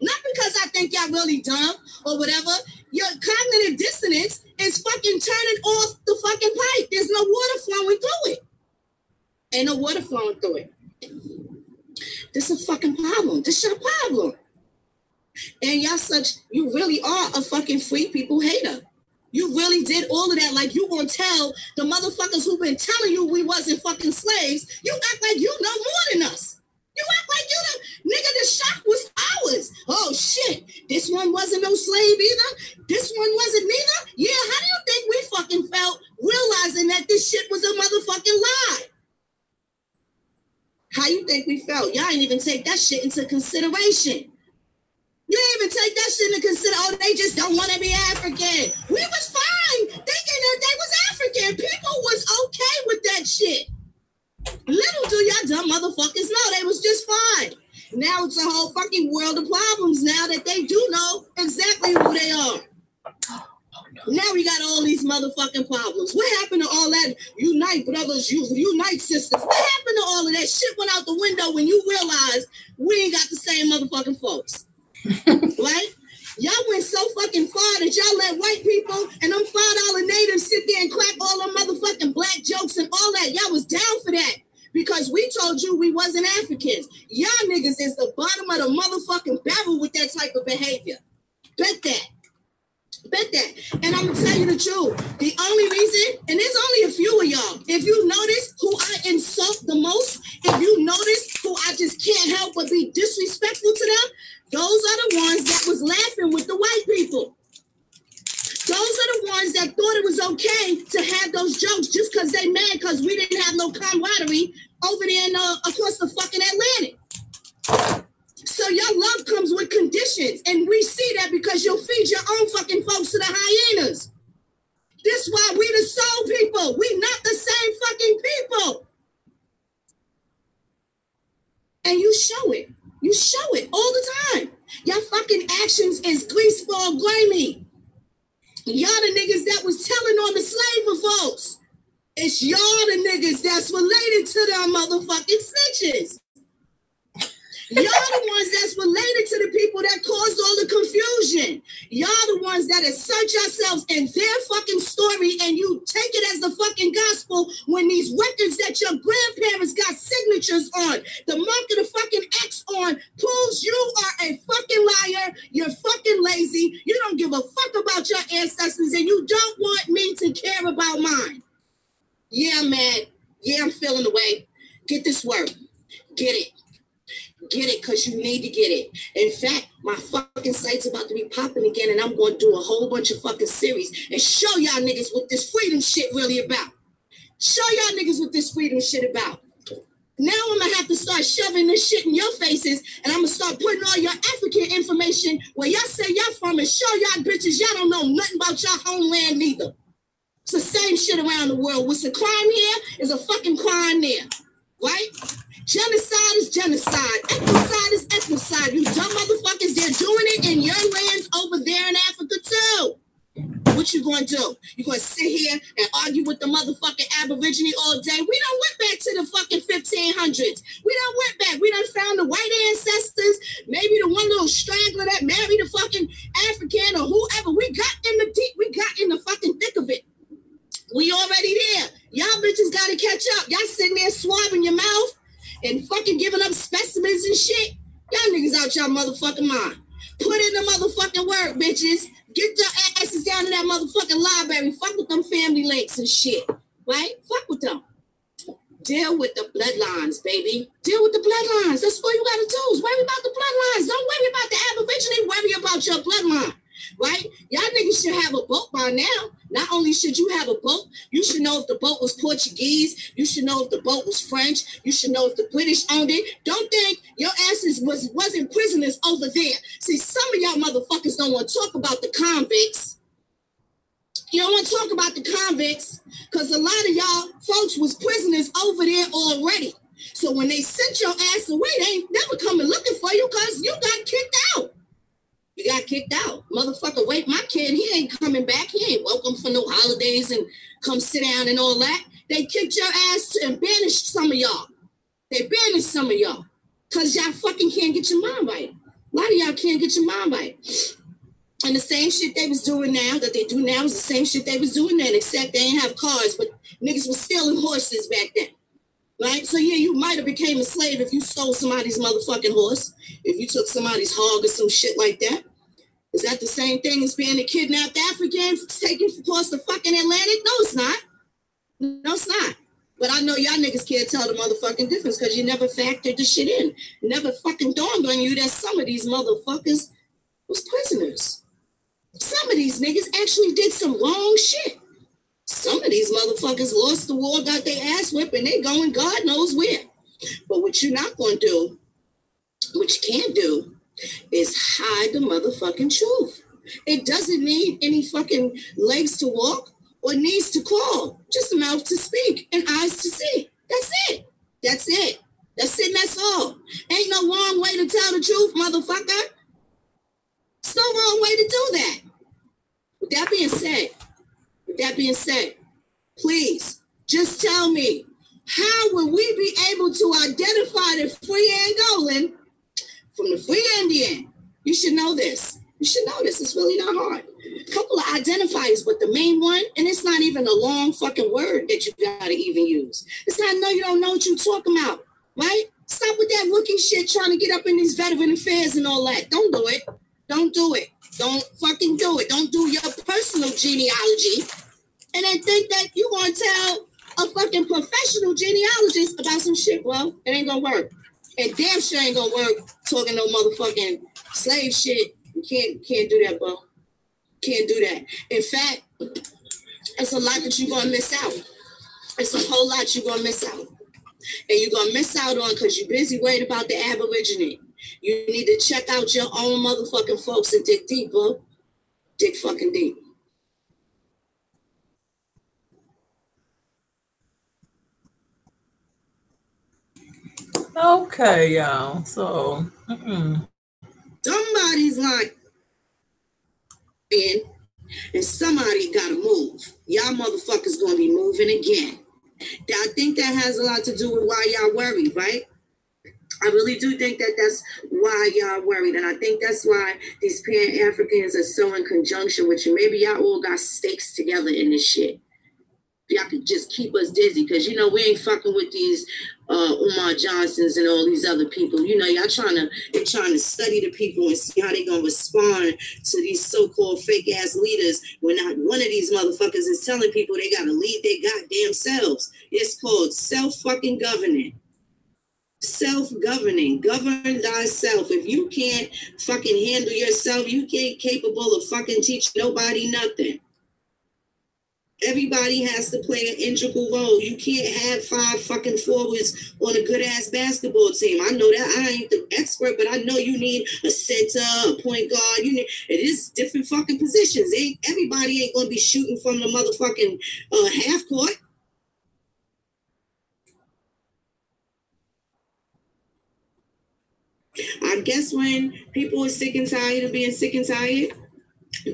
Not because I think y'all really dumb or whatever. Your cognitive dissonance is fucking turning off the fucking pipe. There's no water flowing through it. Ain't no water flowing through it. This is a fucking problem. This is your problem. And you really are a fucking free people hater. You really did all of that like you gonna tell the motherfuckers who've been telling you we wasn't fucking slaves. You act like you know more than us. You act like the shock was ours. Oh shit, this one wasn't no slave either. This one wasn't neither. Yeah, how do you think we fucking felt realizing that this shit was a motherfucking lie? How you think we felt? Y'all ain't even take that shit into consideration. You didn't even take that shit into consideration. Oh, they just don't want to be African. We was fine thinking that they was African. People was okay with that shit. Little do y'all dumb motherfuckers know they was just fine. Now it's a whole fucking world of problems now that they do know exactly who they are. Now we got all these motherfucking problems. What happened to all that? Unite brothers, unite sisters. What happened to all of that? Shit went out the window when you realized we ain't got the same motherfucking folks. Right? Y'all went so fucking far that y'all let white people and them $5 natives sit there and crack all them motherfucking black jokes and all that. Y'all was down for that because we told you we wasn't Africans. Y'all niggas is the bottom of the motherfucking barrel with that type of behavior. Bet that. Bet that. And I'm gonna tell you the truth. The only reason, and there's only a few of y'all, if you notice who I insult the most, if you notice who I just can't help but be disrespectful to them, those are the ones that was laughing with the white people. Those are the ones that thought it was okay to have those jokes just because they mad because we didn't have no camaraderie over there across the fucking Atlantic. So your love comes with conditions, and we see that because you'll feed your own fucking folks to the hyenas. This why we the soul people. We not the same fucking people. And you show it. You show it all the time. Your fucking actions is greaseball grimy. Y'all the niggas that was telling on the slave revolts. It's y'all the niggas that's related to them motherfucking snitches. Y'all the ones that's related to the people that caused all the confusion. Y'all the ones that insert yourselves in their fucking story and you take it as the fucking gospel when these records that your grandparents got signatures on, the mark of the fucking X on, proves you are a fucking liar, you're fucking lazy, you don't give a fuck about your ancestors, and you don't want me to care about mine. Yeah, I'm mad. Yeah, I'm feeling the way. Get this work. Get it. Get it, because you need to get it. In fact, my fucking site's about to be popping again, and I'm going to do a whole bunch of fucking series and show y'all niggas what this freedom shit really about. Show y'all niggas what this freedom shit about. Now I'm going to have to start shoving this shit in your faces, and I'm going to start putting all your African information where y'all say y'all from and show y'all bitches y'all don't know nothing about your homeland neither. It's the same shit around the world. What's a crime here is a fucking crime there, right? Genocide is genocide. Ethnocide is ethnocide. You dumb motherfuckers, they're doing it in your lands over there in Africa too. What you gonna do? You gonna sit here and argue with the motherfucking Aborigine all day? We done went back to the fucking 1500s. We done went back. We done found the white ancestors. Maybe the one little straggler that married a fucking African or whoever. We got in the deep. We got in the fucking thick of it. We already there. Y'all bitches gotta catch up. Y'all sitting there swabbing your mouth and fucking giving up specimens and shit. Y'all niggas out y'all motherfucking mind. Put in the motherfucking work, bitches. Get your asses down to that motherfucking library. Fuck with them family links and shit. Right? Fuck with them. Deal with the bloodlines, baby. Deal with the bloodlines. That's all you gotta do is worry about the bloodlines. Don't worry about the Aborigine. Worry about your bloodline. Right? Y'all niggas should have a boat by now. Not only should you have a boat, you should know if the boat was Portuguese. You should know if the boat was French. You should know if the British owned it. Don't think your asses wasn't prisoners over there. See, some of y'all motherfuckers don't want to talk about the convicts. You don't want to talk about the convicts because a lot of y'all folks was prisoners over there already. So when they sent your ass away, they ain't never coming looking for you because you got kicked out. You got kicked out. Motherfucker, wait, my kid, he ain't coming back. He ain't welcome for no holidays and come sit down and all that. They kicked your ass and banished some of y'all. They banished some of y'all because y'all fucking can't get your mind right. A lot of y'all can't get your mind right. And the same shit they was doing now, that they do now, is the same shit they was doing then, except they ain't have cars, but niggas was stealing horses back then. Right? So yeah, you might have became a slave if you stole somebody's motherfucking horse, if you took somebody's hog or some shit like that. Is that the same thing as being a kidnapped African taken across the fucking Atlantic? No, it's not. No, it's not. But I know y'all niggas can't tell the motherfucking difference because you never factored the shit in. Never fucking dawned on you that some of these motherfuckers was prisoners. Some of these niggas actually did some wrong shit. Some of these motherfuckers lost the war, got their ass whipped, and they going God knows where. But what you're not going to do, what you can't do, is hide the motherfucking truth. It doesn't need any fucking legs to walk or knees to crawl. Just a mouth to speak and eyes to see. That's it. That's it. That's it and that's all. Ain't no wrong way to tell the truth, motherfucker. There's no wrong way to do that. With that being said, please just tell me, how will we be able to identify the free Angolan from the free Indian? You should know this. You should know this. It's really not hard. A couple of identifiers, but the main one, and it's not even a long fucking word that you gotta even use. It's not, no, you don't know what you're talking about, right? Stop with that rookie shit trying to get up in these veteran affairs and all that. Don't do it. Don't do it. Don't fucking do it. Don't do your personal genealogy and then think that you're going to tell a fucking professional genealogist about some shit. Well, it ain't going to work. And damn sure ain't going to work talking no motherfucking slave shit. You can't do that, bro. Can't do that. In fact, it's a lot that you're going to miss out. It's a whole lot you're going to miss out. And you're going to miss out on because you're busy worried about the Aborigine. You need to check out your own motherfucking folks and dig deep, bro. Dig fucking deep. Okay, y'all. So, somebody's like, and somebody got to move. Y'all motherfuckers going to be moving again. I think that has a lot to do with why y'all worried, right? I really do think that that's why y'all worried. And I think that's why these Pan-Africans are so in conjunction with you. Maybe y'all all got stakes together in this shit. Y'all could just keep us dizzy because, you know, we ain't fucking with these Umar Johnsons and all these other people. You know, they're trying to study the people and see how they going to respond to these so-called fake-ass leaders when not one of these motherfuckers is telling people they got to lead their goddamn selves. It's called self-fucking-governing. Self-governing. Govern thyself. If you can't fucking handle yourself, you can't capable of fucking teaching nobody nothing. Everybody has to play an integral role. You can't have 5 fucking forwards on a good-ass basketball team. I know that. I ain't the expert, but I know you need a center, a point guard. It is different fucking positions. Everybody ain't going to be shooting from the motherfucking half court. I guess when people are sick and tired of being sick and tired,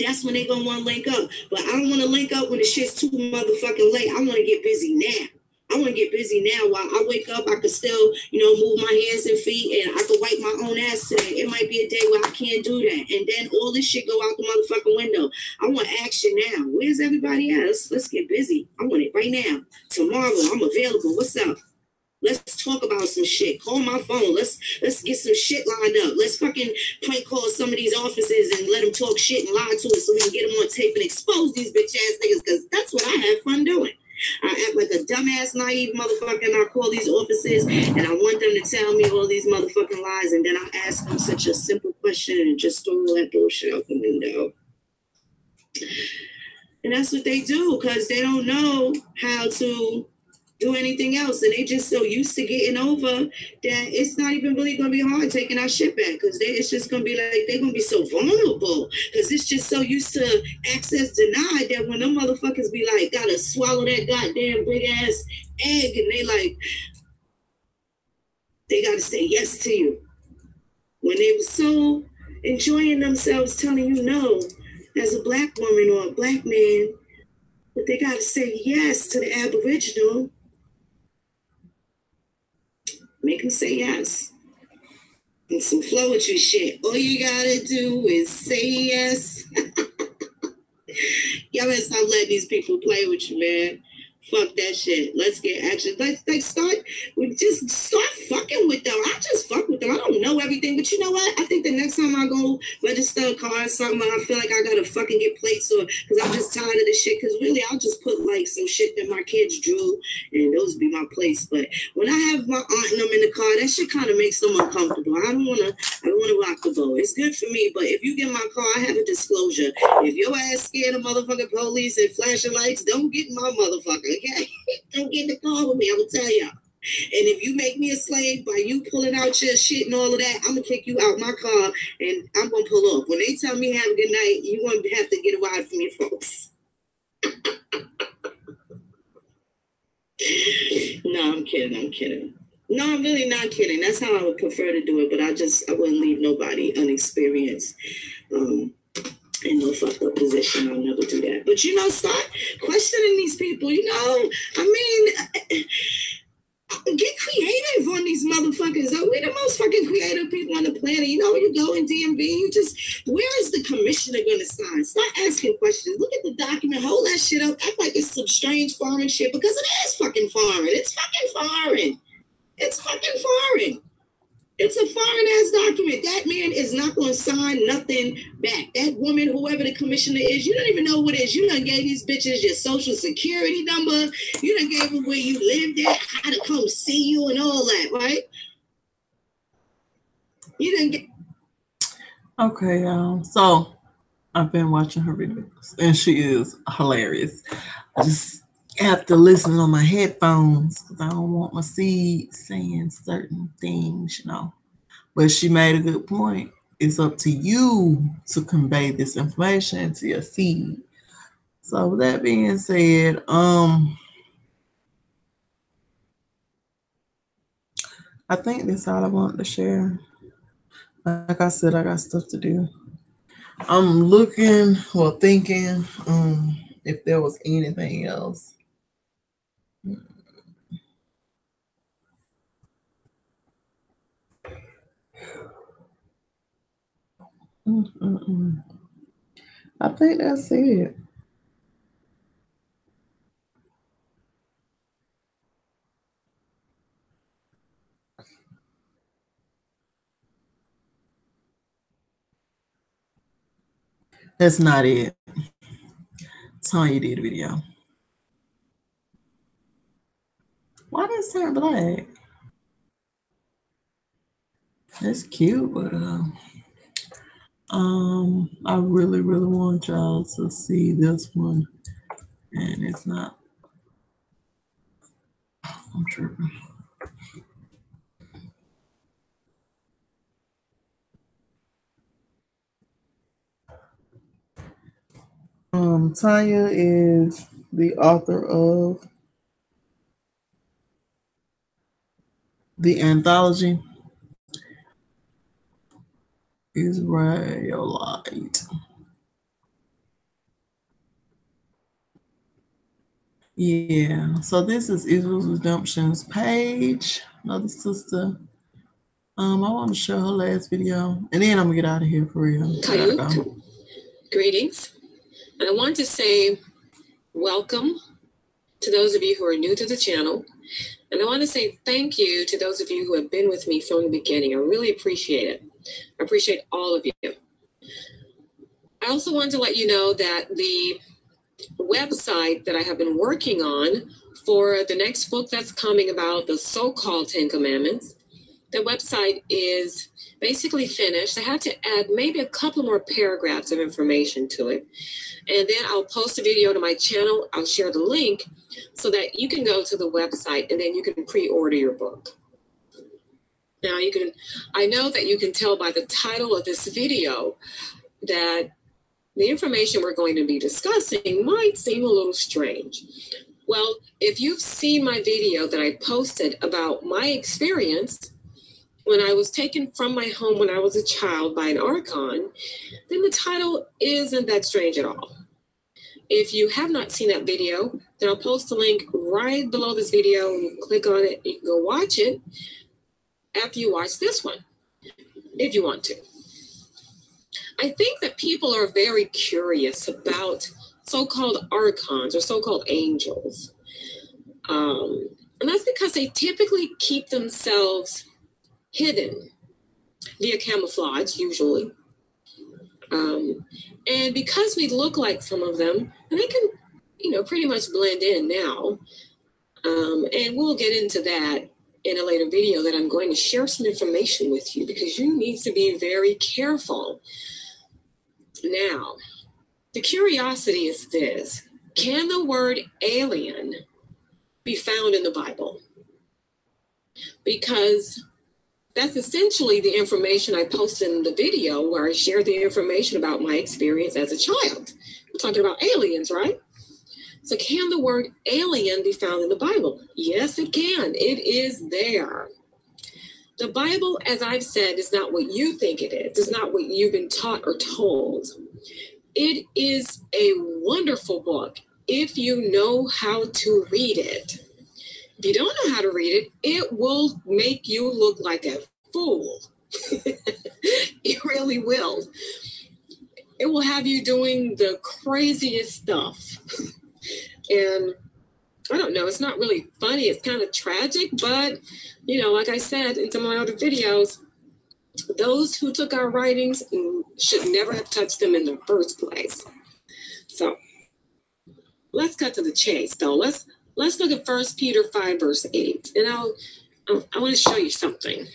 that's when they gonna want to link up. But I don't want to link up when the shit's too motherfucking late. I want to get busy now. I want to get busy now. While I wake up, I could still, move my hands and feet, and I could wipe my own ass today. It might be a day where I can't do that, and then all this shit go out the motherfucking window. I want action now. Where's everybody else? Let's get busy. I want it right now. Tomorrow, I'm available. What's up? Let's talk about some shit. Call my phone. Let's get some shit lined up. Let's fucking prank call some of these offices and let them talk shit and lie to us so we can get them on tape and expose these bitch ass niggas, because that's what I have fun doing. I act like a dumbass, naive motherfucker, and I call these offices and I want them to tell me all these motherfucking lies, and then I ask them such a simple question and just throw all that bullshit out the window. And that's what they do, because they don't know how to do anything else, and they just so used to getting over that it's not even really gonna be hard taking our shit back, because it's just gonna be like they're gonna be so vulnerable because it's just so used to access denied that when them motherfuckers be like gotta swallow that goddamn big ass egg, and they gotta say yes to you when they were so enjoying themselves telling you no as a black woman or a black man, but they gotta say yes to the Aboriginal. Make them say yes. And some flowetry shit. All you gotta do is say yes. Y'all better stop letting these people play with you, man. Fuck that shit. Let's get action. Let's start fucking with them. I just fuck with them. I don't know everything, but you know what? I think the next time I go register a car or something, I feel like I gotta fucking get plates, or because I'm just tired of this shit. Because really, I'll just put like some shit that my kids drew, and those be my plates. But when I have my aunt and them in the car, that shit kind of makes them uncomfortable. I don't wanna rock the boat. It's good for me, but if you get in my car, I have a disclosure. If your ass scared of motherfucking police and flashing lights, don't get in my motherfucker. Okay? Don't get in the car with me, I will tell y'all. And if you make me a slave by you pulling out your shit and all of that, I'm gonna kick you out my car and I'm gonna pull off. When they tell me have a good night, you gonna have to get a ride from your folks. No, I'm kidding. No, I'm really not kidding. That's how I would prefer to do it, but I wouldn't leave nobody unexperienced. In no fucked up position. I'll never do that. But start questioning these people. Get creative on these motherfuckers. We're the most fucking creative people on the planet. You go in DMV, where is the commissioner gonna sign? Start asking questions. Look at the document, hold that shit up, act like it's some strange foreign shit, because it is fucking foreign. It's fucking foreign. It's a foreign ass document. That man is not going to sign nothing back. That woman, whoever the commissioner is, you don't even know what it is. You done gave these bitches your social security number. You done gave them where you lived at, how to come see you and all that, right? You done get... Okay, so I've been watching her videos, and she is hilarious. I just have to listen on my headphones because I don't want my seed saying certain things, But she made a good point. It's up to you to convey this information to your seed. So with that being said, I think that's all I want to share. Like I said, I got stuff to do. I'm thinking if there was anything else. I think that's it. That's not it. Tanya did a video. Why does it turn black? That's cute, but I really, really want y'all to see this one, and it's not. I'm tripping. Tanya is the author of the anthology Israelite. Yeah. So this is Israel's Redemption's page. Another sister. I want to show her last video, and then I'm gonna get out of here for real. I gotta go. Greetings. And I want to say welcome to those of you who are new to the channel. And I want to say thank you to those of you who have been with me from the beginning. I really appreciate it. I appreciate all of you. I also want to let you know that the website that I have been working on for the next book that's coming about the so-called 10 Commandments, the website is basically finished. I had to add maybe a couple more paragraphs of information to it. And then I'll post a video to my channel. I'll share the link so that you can go to the website and then you can pre-order your book. Now I know that you can tell by the title of this video that the information we're going to be discussing might seem a little strange. Well, if you've seen my video that I posted about my experience when I was taken from my home when I was a child by an Archon, then the title isn't that strange at all. If you have not seen that video, then I'll post a link right below this video. You can click on it, you can go watch it after you watch this one, if you want to. I think that people are very curious about so-called archons or so-called angels. And that's because they typically keep themselves hidden via camouflage, usually. And because we look like some of them, and they can, pretty much blend in now. And we'll get into that in a later video that I'm going to share some information with you because you need to be very careful. Now, the curiosity is this: can the word alien be found in the Bible? Because that's essentially the information I posted in the video where I shared the information about my experience as a child. We're talking about aliens, right? So can the word alien be found in the Bible? Yes, it can. It is there. The Bible, as I've said, is not what you think it is. It's not what you've been taught or told. It is a wonderful book if you know how to read it. If you don't know how to read it, it will make you look like a fool. It really will. It will have you doing the craziest stuff. And I don't know, it's not really funny. It's kind of tragic, but, like I said in some of my other videos, those who took our writings should never have touched them in the first place. So let's cut to the chase, though. Let's look at 1 Peter 5, verse 8. And I want to show you something.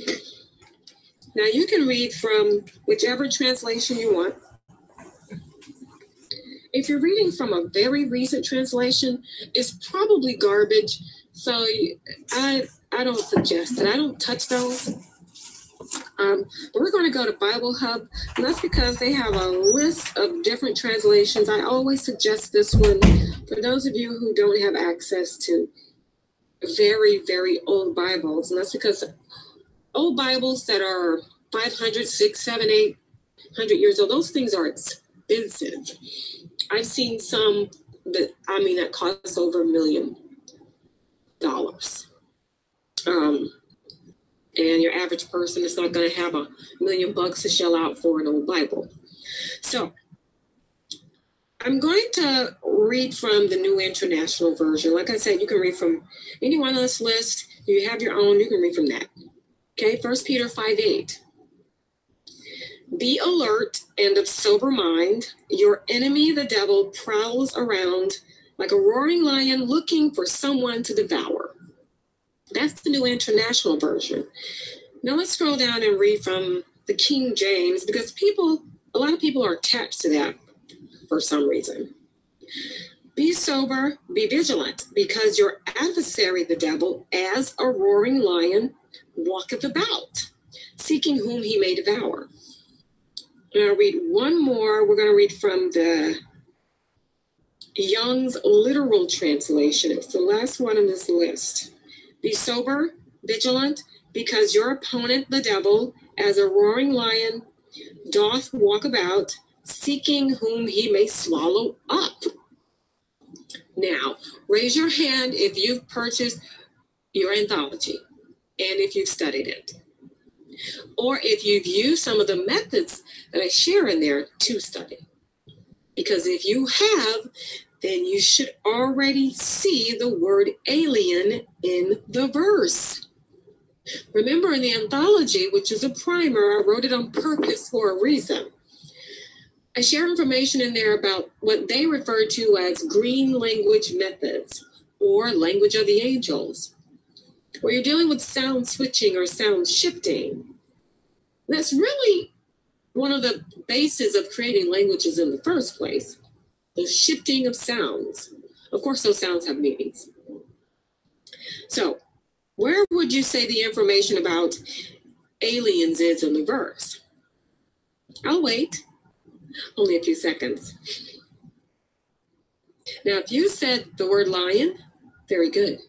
Now, you can read from whichever translation you want. If you're reading from a very recent translation, it's probably garbage. So I don't suggest it. I don't touch those. But we're going to go to Bible Hub, and that's because they have a list of different translations. I always suggest this one for those of you who don't have access to very, very old Bibles. And that's because old Bibles that are 500, 600, 700, 800 years old, those things are expensive. I've seen some that cost over $1 million. And your average person is not going to have $1 million to shell out for an old Bible. So I'm going to read from the New International Version. Like I said, you can read from anyone on this list. If you have your own, you can read from that. Okay, 1 Peter 5:8. Be alert and of sober mind. Your enemy, the devil, prowls around like a roaring lion looking for someone to devour. That's the New International Version. Now let's scroll down and read from the King James because a lot of people are attached to that for some reason. Be sober, be vigilant, because your adversary, the devil, as a roaring lion, walketh about, seeking whom he may devour. And I'll read one more. We're going to read from the Young's literal translation. It's the last one on this list. Be sober, vigilant, because your opponent, the devil, as a roaring lion, doth walk about, seeking whom he may swallow up. Now, raise your hand if you've purchased your anthology and if you've studied it, or if you've used some of the methods that I share in there to study. Because if you have, then you should already see the word alien in the verse. Remember, in the anthology, which is a primer, I wrote it on purpose for a reason. I share information in there about what they refer to as green language methods, or language of the angels, where you're dealing with sound switching or sound shifting. That's really one of the bases of creating languages in the first place, the shifting of sounds. Of course, those sounds have meanings. So, where would you say the information about aliens is in the verse? I'll wait. Only a few seconds. Now, if you said the word lion, very good.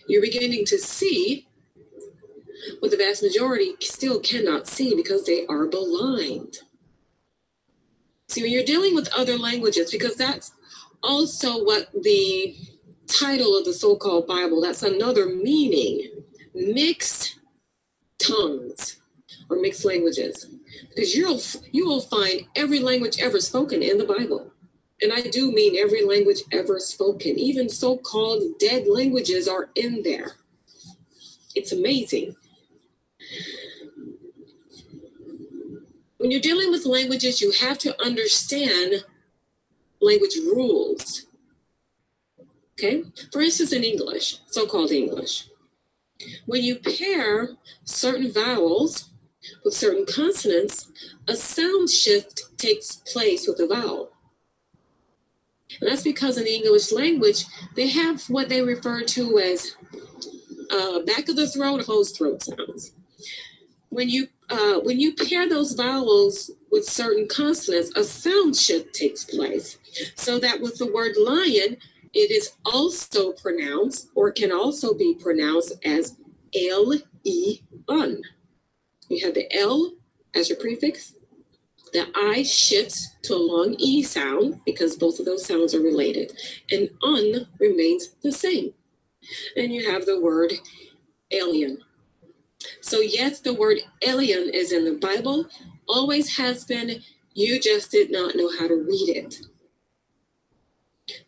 You're beginning to see what the vast majority still cannot see because they are blind. See, when you're dealing with other languages, because that's also what the title of the so-called Bible, that's another meaning, mixed tongues or mixed languages. Because you will find every language ever spoken in the Bible. And I do mean every language ever spoken. Even so-called dead languages are in there. It's amazing. When you're dealing with languages, you have to understand language rules. Okay? For instance, in English, so-called English, when you pair certain vowels with certain consonants, a sound shift takes place with the vowel. And that's because in the English language, they have what they refer to as back of the throat, closed throat sounds. When you pair those vowels with certain consonants, a sound shift takes place. So that with the word lion, it is also pronounced, or can also be pronounced as L-E-un. You have the L as your prefix. The I shifts to a long E sound because both of those sounds are related. And un remains the same. And you have the word alien. So yes, the word alien is in the Bible, always has been. You just did not know how to read it.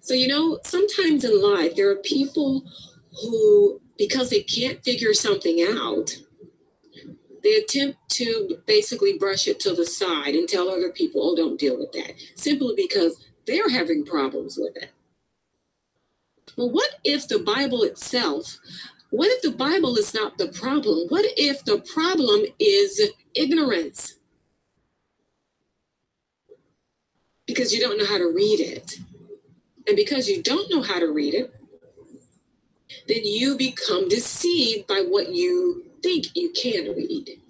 So, sometimes in life, there are people who, because they can't figure something out, they attempt to basically brush it to the side and tell other people, oh, don't deal with that, simply because they're having problems with it. Well, what if the Bible itself, what if the Bible is not the problem? What if the problem is ignorance? Because you don't know how to read it. And because you don't know how to read it, then you become deceived by what you think you can read.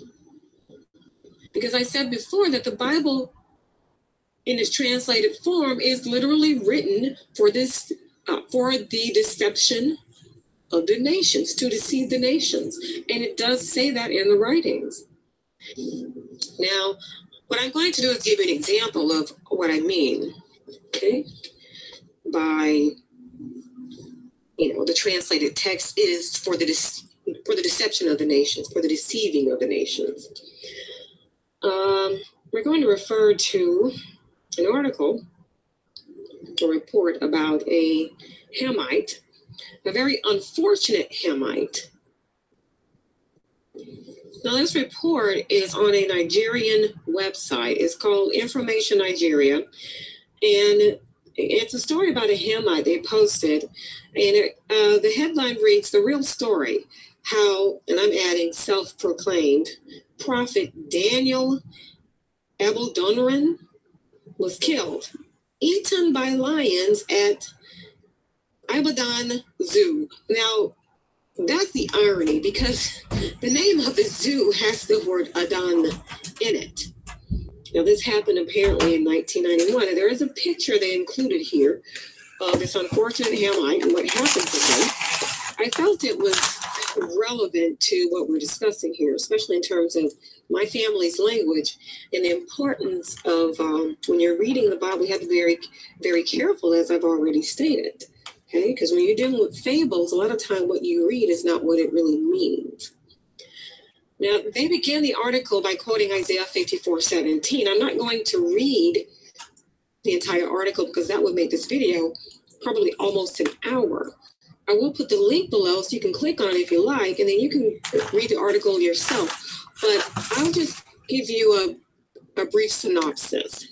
Because I said before that the Bible in its translated form is literally written for this, for the deception of the nations, to deceive the nations. And it does say that in the writings. Now, what I'm going to do is give you an example of what I mean, okay? By, the translated text is for the deception of the nations, for the deceiving of the nations. We're going to refer to an article, a report about a Hamite, a very unfortunate Hamite. Now, this report is on a Nigerian website. It's called Information Nigeria, and it's a story about a Hamite they posted, and the headline reads, "The Real Story, How," and I'm adding self-proclaimed, Prophet Daniel Abdulrahman was killed, eaten by lions at Ibadan Zoo. Now, that's the irony, because the name of the zoo has the word Adan in it. Now, this happened apparently in 1991, and there is a picture they included here of this unfortunate Hamite and what happened to him. I felt it was relevant to what we're discussing here, especially in terms of my family's language, and the importance of when you're reading the Bible, you have to be very, very careful, as I've already stated. Okay, because when you're dealing with fables, a lot of time what you read is not what it really means. Now, they began the article by quoting Isaiah 54:17. I'm not going to read the entire article because that would make this video probably almost an hour. I will put the link below so you can click on it if you like, and then you can read the article yourself. But I'll just give you a brief synopsis.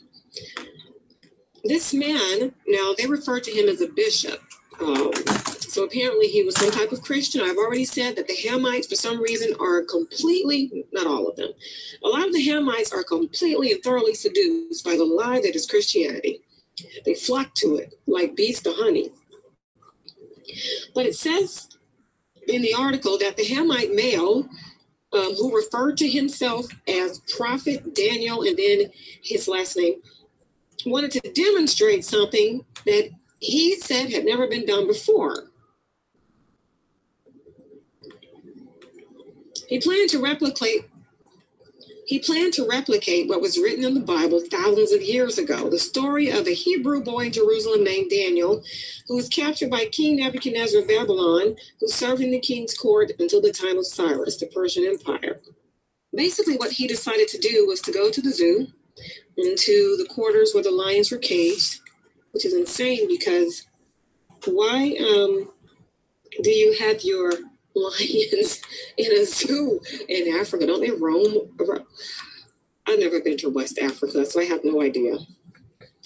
This man, now they refer to him as a bishop. So apparently he was some type of Christian. I've already said that the Hamites, for some reason, are completely, not all of them, a lot of the Hamites are completely and thoroughly seduced by the lie that is Christianity. They flock to it like bees to honey. But it says in the article that the Hamite male, who referred to himself as Prophet Daniel and then his last name, wanted to demonstrate something that he said had never been done before. He planned to replicate what was written in the Bible thousands of years ago, the story of a Hebrew boy in Jerusalem named Daniel, who was captured by King Nebuchadnezzar of Babylon, who served in the king's court until the time of Cyrus, the Persian Empire. Basically, what he decided to do was to go to the zoo, into the quarters where the lions were caged, which is insane because why do you have your lions in a zoo in Africa? Don't they roam around? I've never been to West Africa, so I have no idea.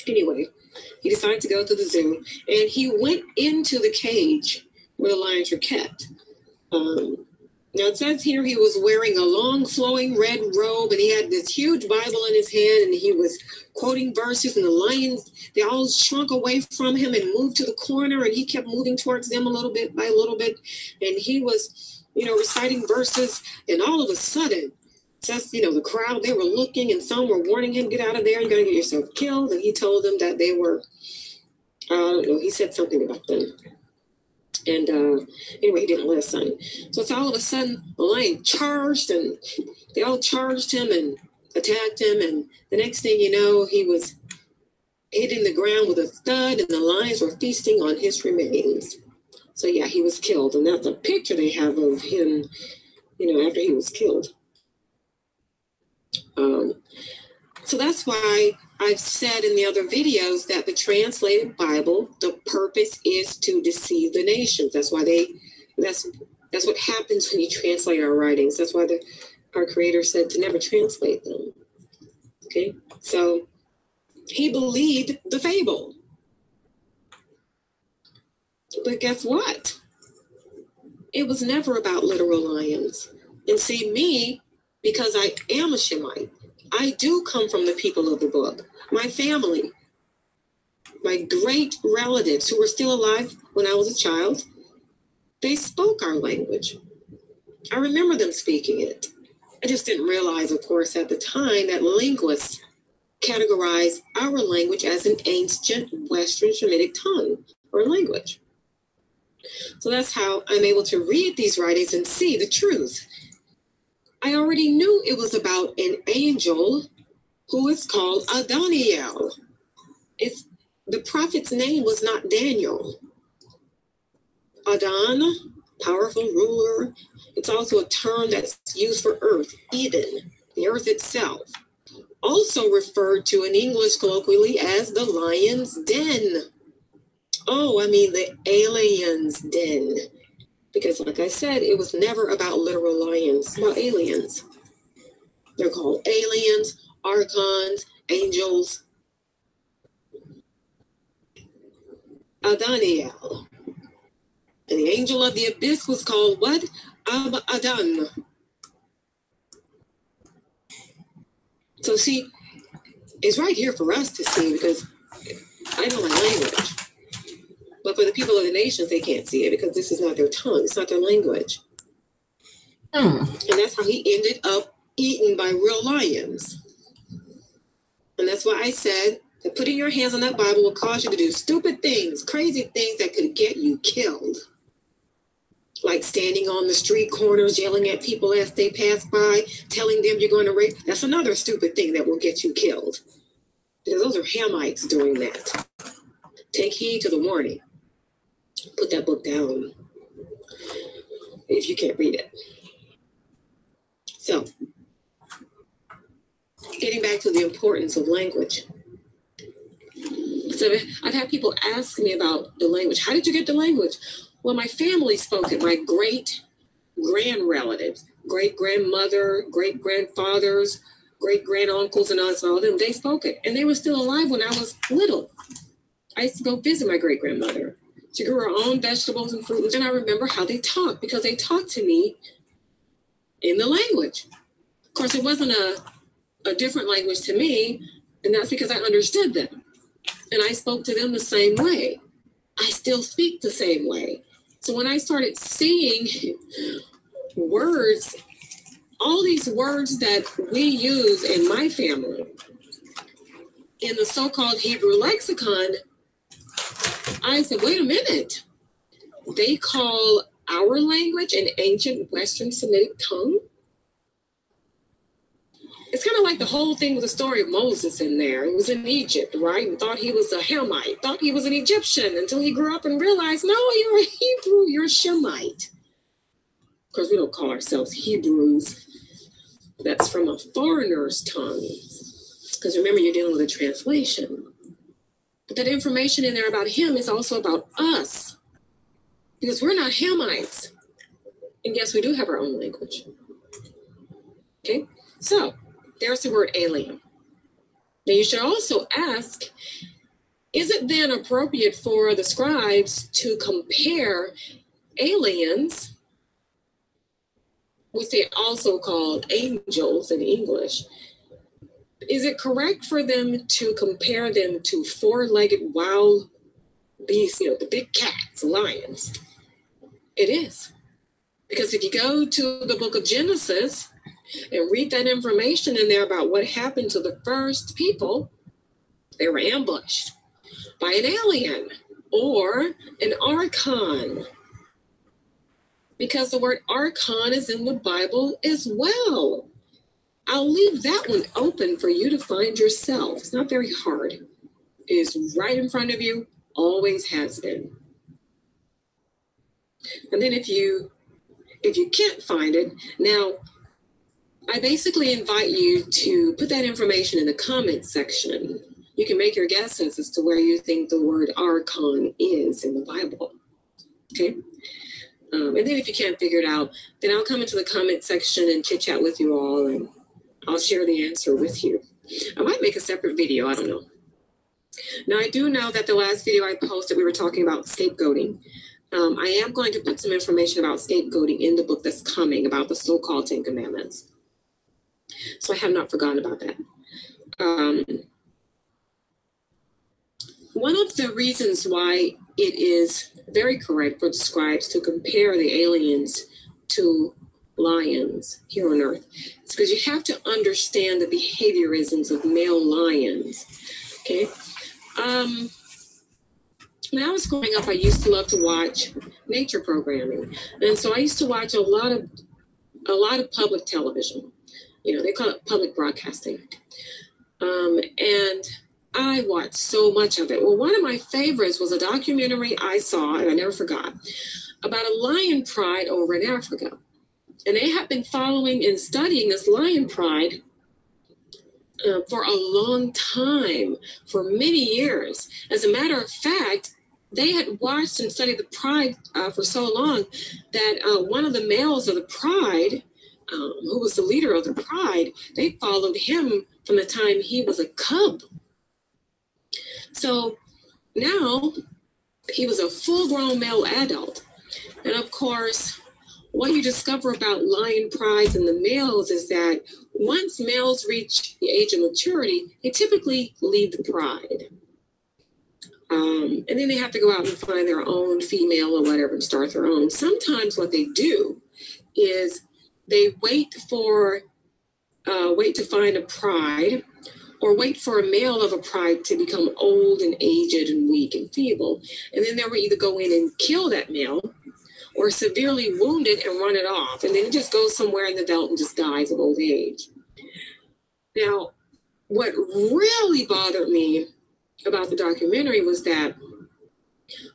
Anyway, he decided to go to the zoo, and he went into the cage where the lions were kept. Now it says here he was wearing a long flowing red robe, and he had this huge Bible in his hand, and he was quoting verses, and the lions, they all shrunk away from him and moved to the corner, and he kept moving towards them a little bit by a little bit, and he was, reciting verses, and all of a sudden, it says, the crowd, they were looking, and some were warning him, get out of there, you're going to get yourself killed, and he told them that they were, I don't know, he said something about them. And anyway, he didn't listen. So it's all of a sudden, the lion charged, and they all charged him and attacked him. And the next thing you know, he was hitting the ground with a thud, and the lions were feasting on his remains. So yeah, he was killed. And that's a picture they have of him, after he was killed. So that's why I've said in the other videos that the translated Bible, the purpose is to deceive the nations. That's why that's what happens when you translate our writings. That's why our Creator said to never translate them. Okay, so he believed the fable. But guess what? It was never about literal lions. And see, me, because I am a Shemite, I do come from the people of the book. My family, my great relatives who were still alive when I was a child, they spoke our language. I remember them speaking it. I just didn't realize, of course, at the time that linguists categorize our language as an ancient Western Shemitic tongue or language. So that's how I'm able to read these writings and see the truth. I already knew it was about an angel who is called Adoniel. The prophet's name was not Daniel. Adon, powerful ruler. It's also a term that's used for earth, Eden, the earth itself. Also referred to in English colloquially as the lion's den. The alien's den. Because like I said, it was never about literal lions, about aliens. They're called aliens, archons, angels. Adoniel. And the angel of the abyss was called what? Abaddon. So see, it's right here for us to see because I know my language. But for the people of the nations, they can't see it because this is not their tongue. It's not their language. And that's how he ended up eaten by real lions. And that's why I said that putting your hands on that Bible will cause you to do stupid things, crazy things that could get you killed. like standing on the street corners, yelling at people as they pass by, telling them you're going to rape. That's another stupid thing that will get you killed. Because those are Hamites doing that. Take heed to the warning. Put that book down if you can't read it. So, getting back to the importance of language. So I've had people ask me about the language. How did you get the language? Well, my family spoke it. My great-grand-relatives, great-grandmother, great-grandfathers, great-granduncles, and all of them, they spoke it. And they were still alive when I was little. I used to go visit my great-grandmother. She grew her own vegetables and fruit. And I remember how they talked, because they talked to me in the language. Of course, it wasn't a different language to me, and that's because I understood them. And I spoke to them the same way. I still speak the same way. So when I started seeing words, all these words that we use in my family, in the so-called Hebrew lexicon, I said, wait a minute. They call our language an ancient Western Semitic tongue? It's kind of like the whole thing with the story of Moses in there. He was in Egypt, right? And thought he was a Hamite, thought he was an Egyptian, until he grew up and realized, no, you're a Hebrew, you're a Shemite. Of course, we don't call ourselves Hebrews. That's from a foreigner's tongue. Because remember, you're dealing with a translation. But that information in there about him is also about us. Because we're not Hamites. And yes, we do have our own language. Okay? So, there's the word alien. Now, you should also ask, is it then appropriate for the scribes to compare aliens, which they also called angels in English, is it correct for them to compare them to four-legged wild beasts, the big cats, lions? It is. Because if you go to the book of Genesis and read that information in there about what happened to the first people, they were ambushed by an alien or an archon. Because the word archon is in the Bible as well. I'll leave that one open for you to find yourself. It's not very hard. It is right in front of you, always has been. And then if you can't find it, now I basically invite you to put that information in the comments section. You can make your guesses as to where you think the word archon is in the Bible. Okay? And then if you can't figure it out, then I'll come into the comment section and chit chat with you all, and I'll share the answer with you. I might make a separate video, I don't know. Now, I do know that the last video I posted, we were talking about scapegoating. I am going to put some information about scapegoating in the book that's coming about the so-called Ten Commandments. So I have not forgotten about that. One of the reasons why it is very correct for the scribes to compare the aliens to lions here on earth is because you have to understand the behaviorisms of male lions. Okay. When I was growing up, I used to love to watch nature programming, and so I used to watch a lot of public television. They call it public broadcasting, and I watched so much of it. Well, one of my favorites was a documentary I saw, and I never forgot, about a lion pride over in Africa. And they had been following and studying this lion pride for a long time, for many years. As a matter of fact, they had watched and studied the pride for so long that one of the males of the pride, who was the leader of the pride, they followed him from the time he was a cub. So now he was a full-grown male adult. And of course, what you discover about lion prides and the males is that once males reach the age of maturity, they typically leave the pride. And then they have to go out and find their own female or whatever and start their own. Sometimes what they do is they wait to find a pride, or wait for a male of a pride to become old and aged and weak and feeble. And then they will either go in and kill that male, or severely wounded and run it off. And then it just goes somewhere in the belt and just dies of old age. Now, what really bothered me about the documentary was that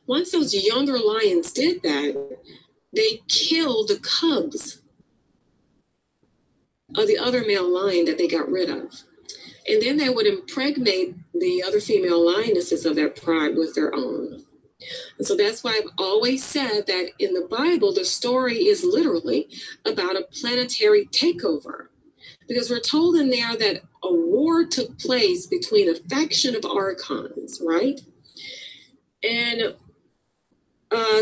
once those younger lions did that, they killed the cubs of the other male lion that they got rid of. And then they would impregnate the other female lionesses of their pride with their own. And so that's why I've always said that in the Bible, the story is literally about a planetary takeover. Because we're told in there that a war took place between a faction of archons, right? And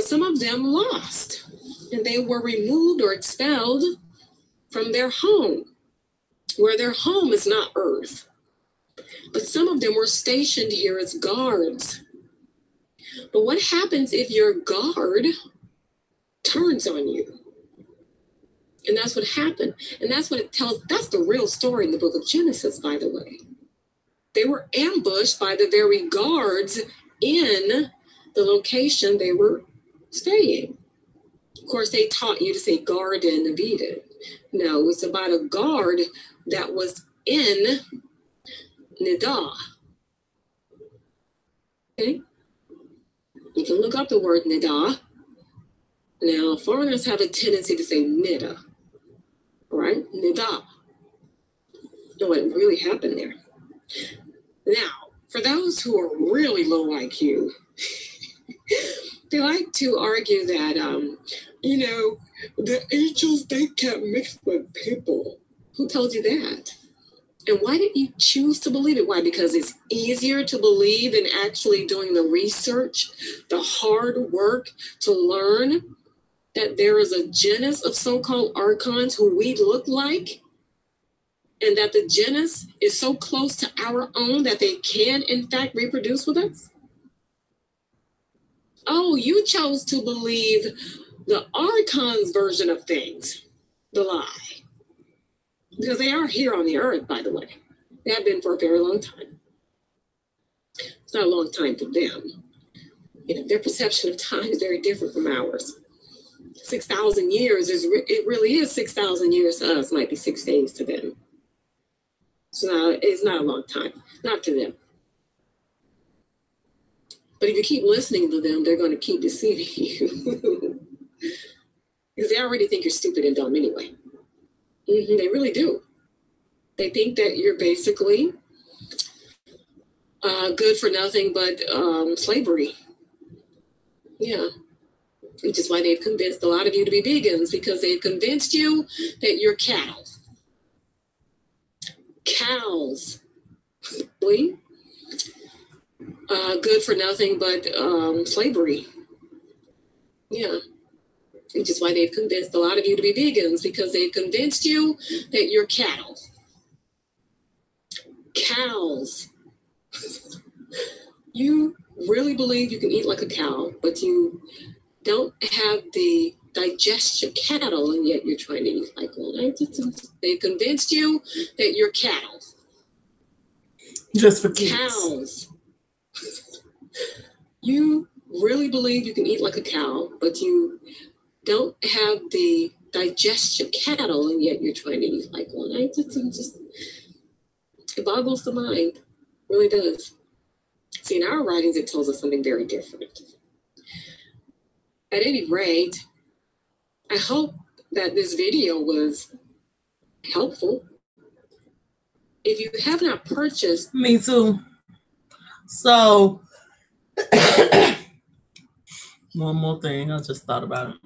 some of them lost, and they were removed or expelled from their home, where their home is not Earth. But some of them were stationed here as guards. But what happens if your guard turns on you? And that's what happened. And that's what it tells. That's the real story in the book of Genesis, by the way. They were ambushed by the very guards in the location they were staying. Of course, they taught you to say garden of Eden. No, it's about a guard that was in Nidah. Okay? You can look up the word Nidah. Now, foreigners have a tendency to say Nida. Right? Nidah. Know what really happened there. Now, for those who are really low IQ, they like to argue that, the angels, they can't mix with people. Who told you that? And why did you choose to believe it? Why? Because it's easier to believe than actually doing the research, the hard work to learn that there is a genus of so-called archons who we look like, and that the genus is so close to our own that they can, in fact, reproduce with us? Oh, you chose to believe the archons version of things, the lie. Because they are here on the earth, by the way. They have been for a very long time. It's not a long time for them. Their perception of time is very different from ours. 6,000 years it really is 6,000 years to us. Might be 6 days to them. So it's not a long time, not to them. But if you keep listening to them, they're going to keep deceiving you. Because they already think you're stupid and dumb anyway. They really do. They think that you're basically good for nothing but slavery. Yeah. Which is why they've convinced a lot of you to be vegans, because they've convinced you that you're cattle. Cows. Really? Good for nothing but slavery. Yeah. Which is why they've convinced a lot of you to be vegans, because they've convinced you that you're cattle. Cows. You really believe you can eat like a cow, but you don't have the digestion cattle, and yet you're trying to eat like one. They've convinced you that you're cattle. Just for kids. Cows. You really believe you can eat like a cow, but you don't have the digestion cattle, and yet you're trying to eat like one. It boggles the mind. It really does. See, in our writings, it tells us something very different. At any rate, I hope that this video was helpful. If you have not purchased... Me too. So, one more thing. I just thought about it.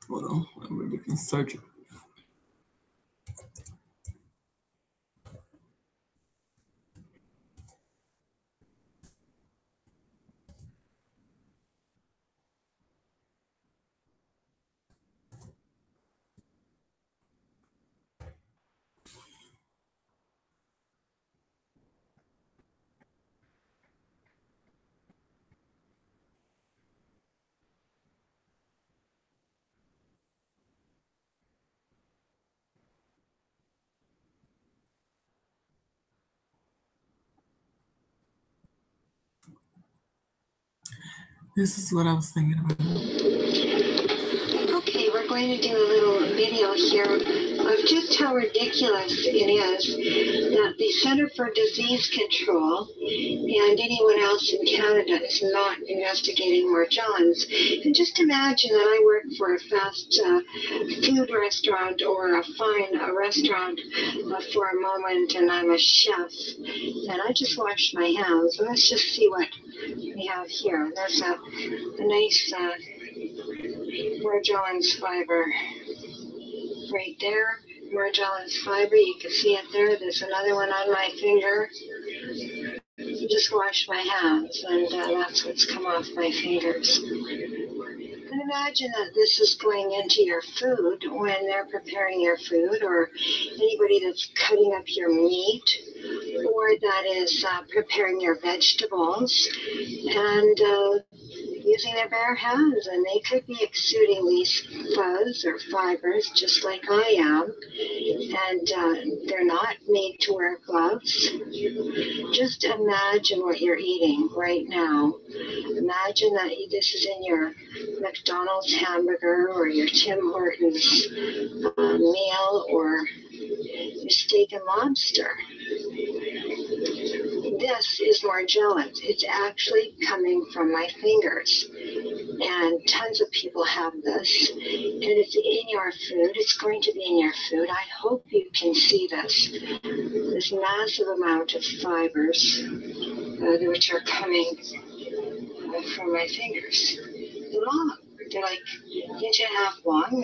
Hold on. I'm really can search it. This is what I was thinking about. Okay, we're going to do a little video here of just how ridiculous it is that the Center for Disease Control and anyone else in Canada is not investigating Morgellons. And just imagine that I work for a fast food restaurant or a fine restaurant for a moment, and I'm a chef, and I just washed my hands. Let's just see what we have here. There's a nice Morgellons fiber right there. Morgellons fiber, you can see it there. There's another one on my finger. Just wash my hands, and that's what's come off my fingers. And imagine that this is going into your food when they're preparing your food, or anybody that's cutting up your meat, or that is preparing your vegetables, and using their bare hands, and they could be exuding these fuzz or fibers just like I am, and they're not made to wear gloves. Just imagine what you're eating right now. Imagine that this is in your McDonald's hamburger or your Tim Hortons meal or your steak and lobster. This is Morgellons. It's actually coming from my fingers. And tons of people have this. And it's in your food. It's going to be in your food. I hope you can see this. This massive amount of fibers which are coming from my fingers. They're long. They're like an inch and a half long.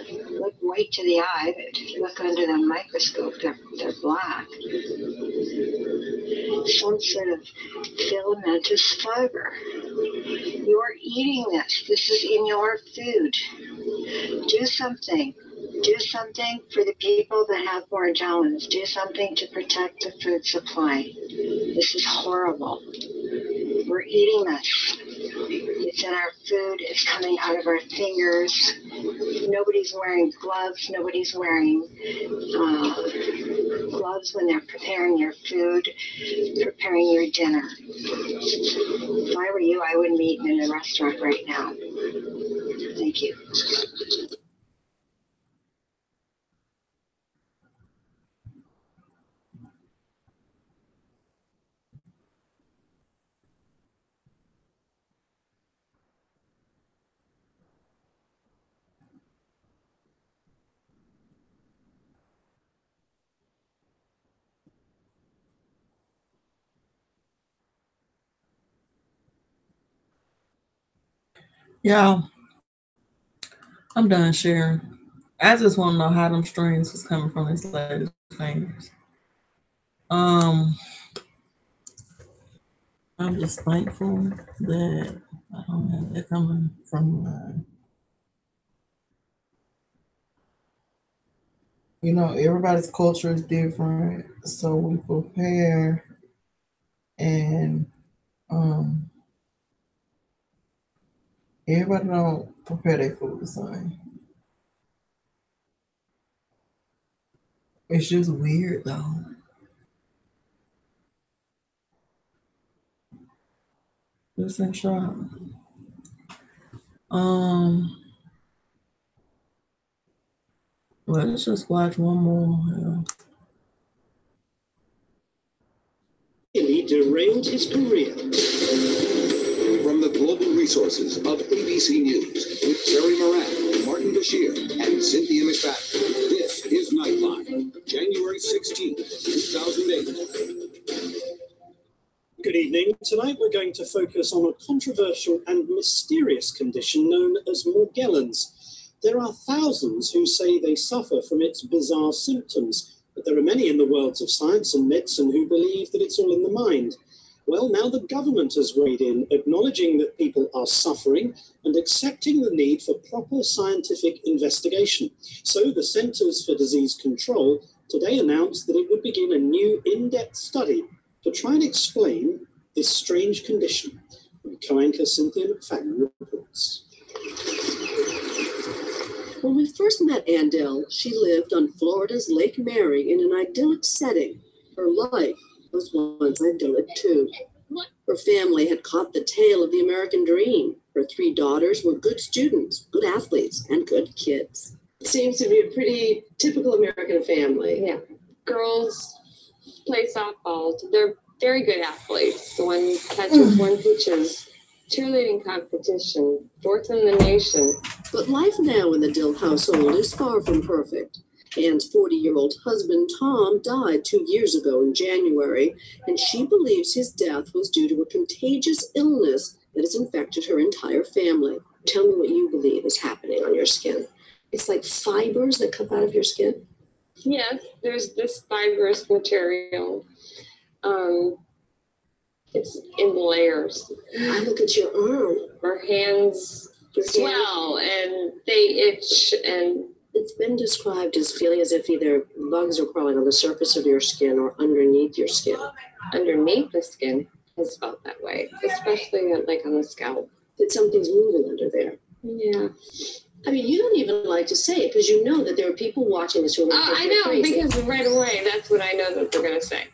They look white to the eye, but if you look under the microscope, they're black. Some sort of filamentous fiber. You're eating this. This is in your food. Do something. Do something for the people that have Morgellons. Do something to protect the food supply. This is horrible. We're eating this. It's in our food. It's coming out of our fingers. Nobody's wearing gloves. Nobody's wearing gloves when they're preparing your food, preparing your dinner. If I were you, I wouldn't be eating in a restaurant right now. Thank you. Yeah, I'm done sharing. I just want to know how them strings was coming from his lady's fingers. I'm just thankful that I don't have that coming from mine. You know, everybody's culture is different, so we prepare and everybody don't prepare their food the same. It's just weird though. This ain't sharp. Let's just watch one more. He derailed his career. From the global resources of ABC News with Terry Moran, Martin Bashir, and Cynthia McFadden, this is Nightline, January 16th, 2008. Good evening. Tonight we're going to focus on a controversial and mysterious condition known as Morgellons. There are thousands who say they suffer from its bizarre symptoms, but there are many in the worlds of science and medicine who believe that it's all in the mind. Well, now the government has weighed in, acknowledging that people are suffering and accepting the need for proper scientific investigation. So the Centers for Disease Control today announced that it would begin a new in-depth study to try and explain this strange condition. And co-anchor Cynthia McFadden reports. When we first met Andell, she lived on Florida's Lake Mary in an idyllic setting. Her life was once idyllic too. What? Her family had caught the tail of the American dream. Her 3 daughters were good students, good athletes, and good kids. It seems to be a pretty typical American family. Yeah. Girls play softball. They're very good athletes. One catches, one pitches. Cheerleading competition, 4th in the nation. But life now in the Dill household is far from perfect. Anne's 40-year-old husband, Tom, died 2 years ago in January, and she believes his death was due to a contagious illness that has infected her entire family. Tell me what you believe is happening on your skin. It's like fibers that come out of your skin? Yes, there's this fibrous material. It's in layers. I look at your arm. Our hands swell and they itch, and it's been described as feeling as if either bugs are crawling on the surface of your skin or underneath your skin. Underneath the skin has felt that way, especially like on the scalp. That something's moving under there. Yeah. I mean, you don't even like to say it because you know that there are people watching this who are I know, crazy. Because right away, that's what I know that they're going to say.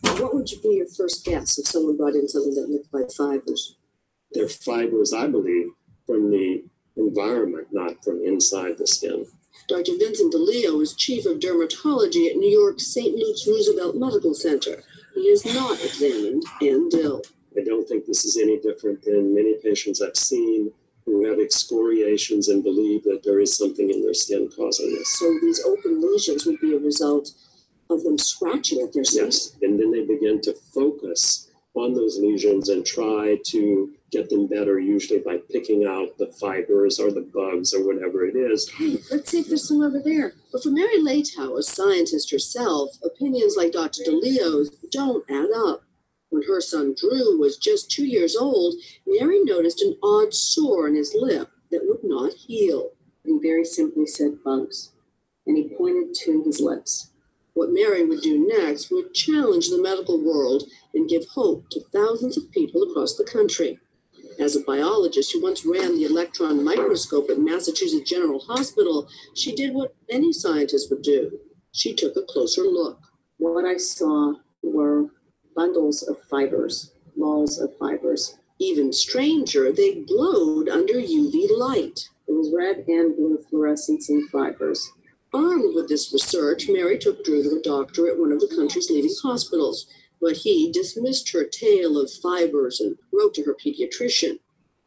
What would be your first guess if someone brought in something that looked like fibers? They're fibers, I believe, from the environment, not from inside the skin. Dr. Vincent DeLeo is chief of dermatology at New York's St. Luke's Roosevelt Medical Center. He has not examined Anne Dill. I don't think this is any different than many patients I've seen who have excoriations and believe that there is something in their skin causing this. So these open lesions would be a result of them scratching at their skin? Yes, and then they begin to focus on those lesions and try to get them better, usually by picking out the fibers or the bugs or whatever it is. Hey, let's see if there's some over there. But for Mary Leitao, a scientist herself, opinions like Dr. DeLeo's don't add up. When her son Drew was just 2 years old, Mary noticed an odd sore on his lip that would not heal. He very simply said bugs, and he pointed to his lips. What Mary would do next would challenge the medical world and give hope to thousands of people across the country. As a biologist who once ran the electron microscope at Massachusetts General Hospital, she did what any scientist would do. She took a closer look. What I saw were bundles of fibers, balls of fibers. Even stranger, they glowed under UV light. It was red and blue fluorescence in fibers. Armed with this research, Mary took Drew to a doctor at one of the country's leading hospitals, but he dismissed her tale of fibers and wrote to her pediatrician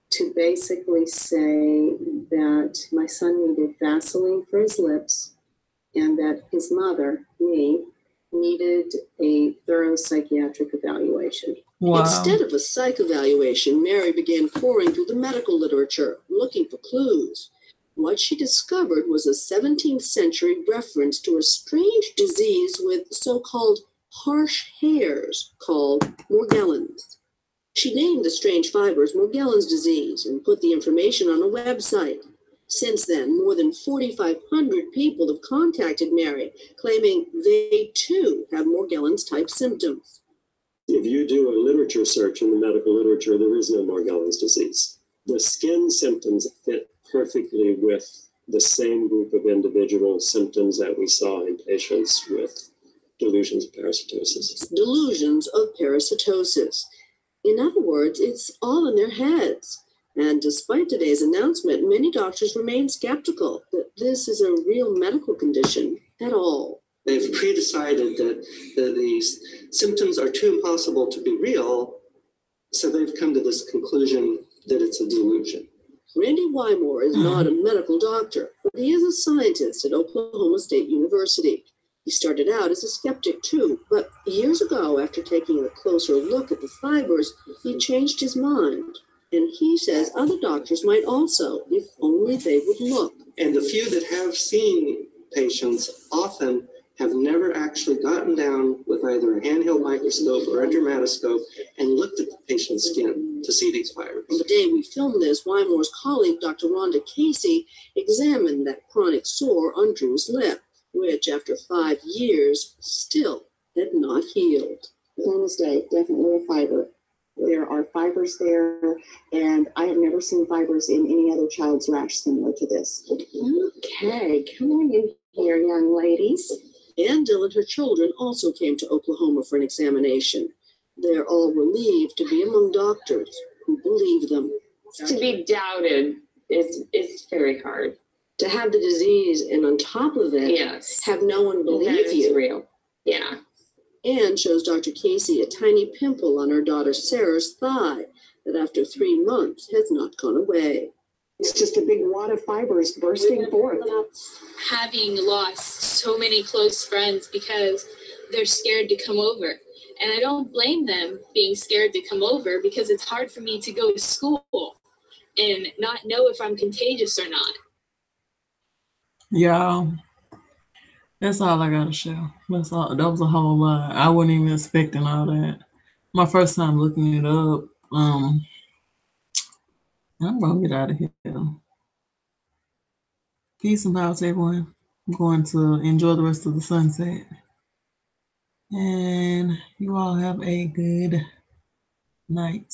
to basically say that my son needed Vaseline for his lips and that his mother, me, needed a thorough psychiatric evaluation. Wow. Instead of a psych evaluation, Mary began poring through the medical literature, looking for clues. What she discovered was a 17th century reference to a strange disease with so-called harsh hairs called Morgellons. She named the strange fibers Morgellons disease and put the information on a website. Since then, more than 4,500 people have contacted Mary, claiming they too have Morgellons-type symptoms. If you do a literature search in the medical literature, there is no Morgellons disease. The skin symptoms fit perfectly with the same group of individual symptoms that we saw in patients with delusions of parasitosis. Delusions of parasitosis. In other words, it's all in their heads. And despite today's announcement, many doctors remain skeptical that this is a real medical condition at all. They've pre-decided that these symptoms are too impossible to be real, so they've come to this conclusion that it's a delusion. Randy Wymore is not a medical doctor, but he is a scientist at Oklahoma State University. He started out as a skeptic too, but years ago, after taking a closer look at the fibers, he changed his mind. And he says other doctors might also, if only they would look. And the few that have seen patients often have never actually gotten down with either a handheld microscope or a dermatoscope and looked at the patient's skin to see these fibers. On the day we filmed this, Wymore's colleague, Dr. Rhonda Casey, examined that chronic sore on Drew's lip, which after 5 years still had not healed. Plain as day, definitely a fiber. There are fibers there, and I have never seen fibers in any other child's rash similar to this. Okay, come on in here, young ladies. Anne Dill and her children also came to Oklahoma for an examination. They're all relieved to be among doctors who believe them. To be doubted is very hard. To have the disease and on top of it, Yes. have no one That believe is you. real. Yeah. Anne shows Dr. Casey a tiny pimple on her daughter Sarah's thigh that after 3 months has not gone away. It's just a big wad of fibers bursting forth. Having lost so many close friends because they're scared to come over. And I don't blame them being scared to come over because it's hard for me to go to school and not know if I'm contagious or not. Y'all, that's all I gotta share. That's all. That was a whole lot. I wasn't even expecting all that. My first time looking it up. I'm gonna get out of here. Peace and power to everyone. I'm going to enjoy the rest of the sunset. And you all have a good night.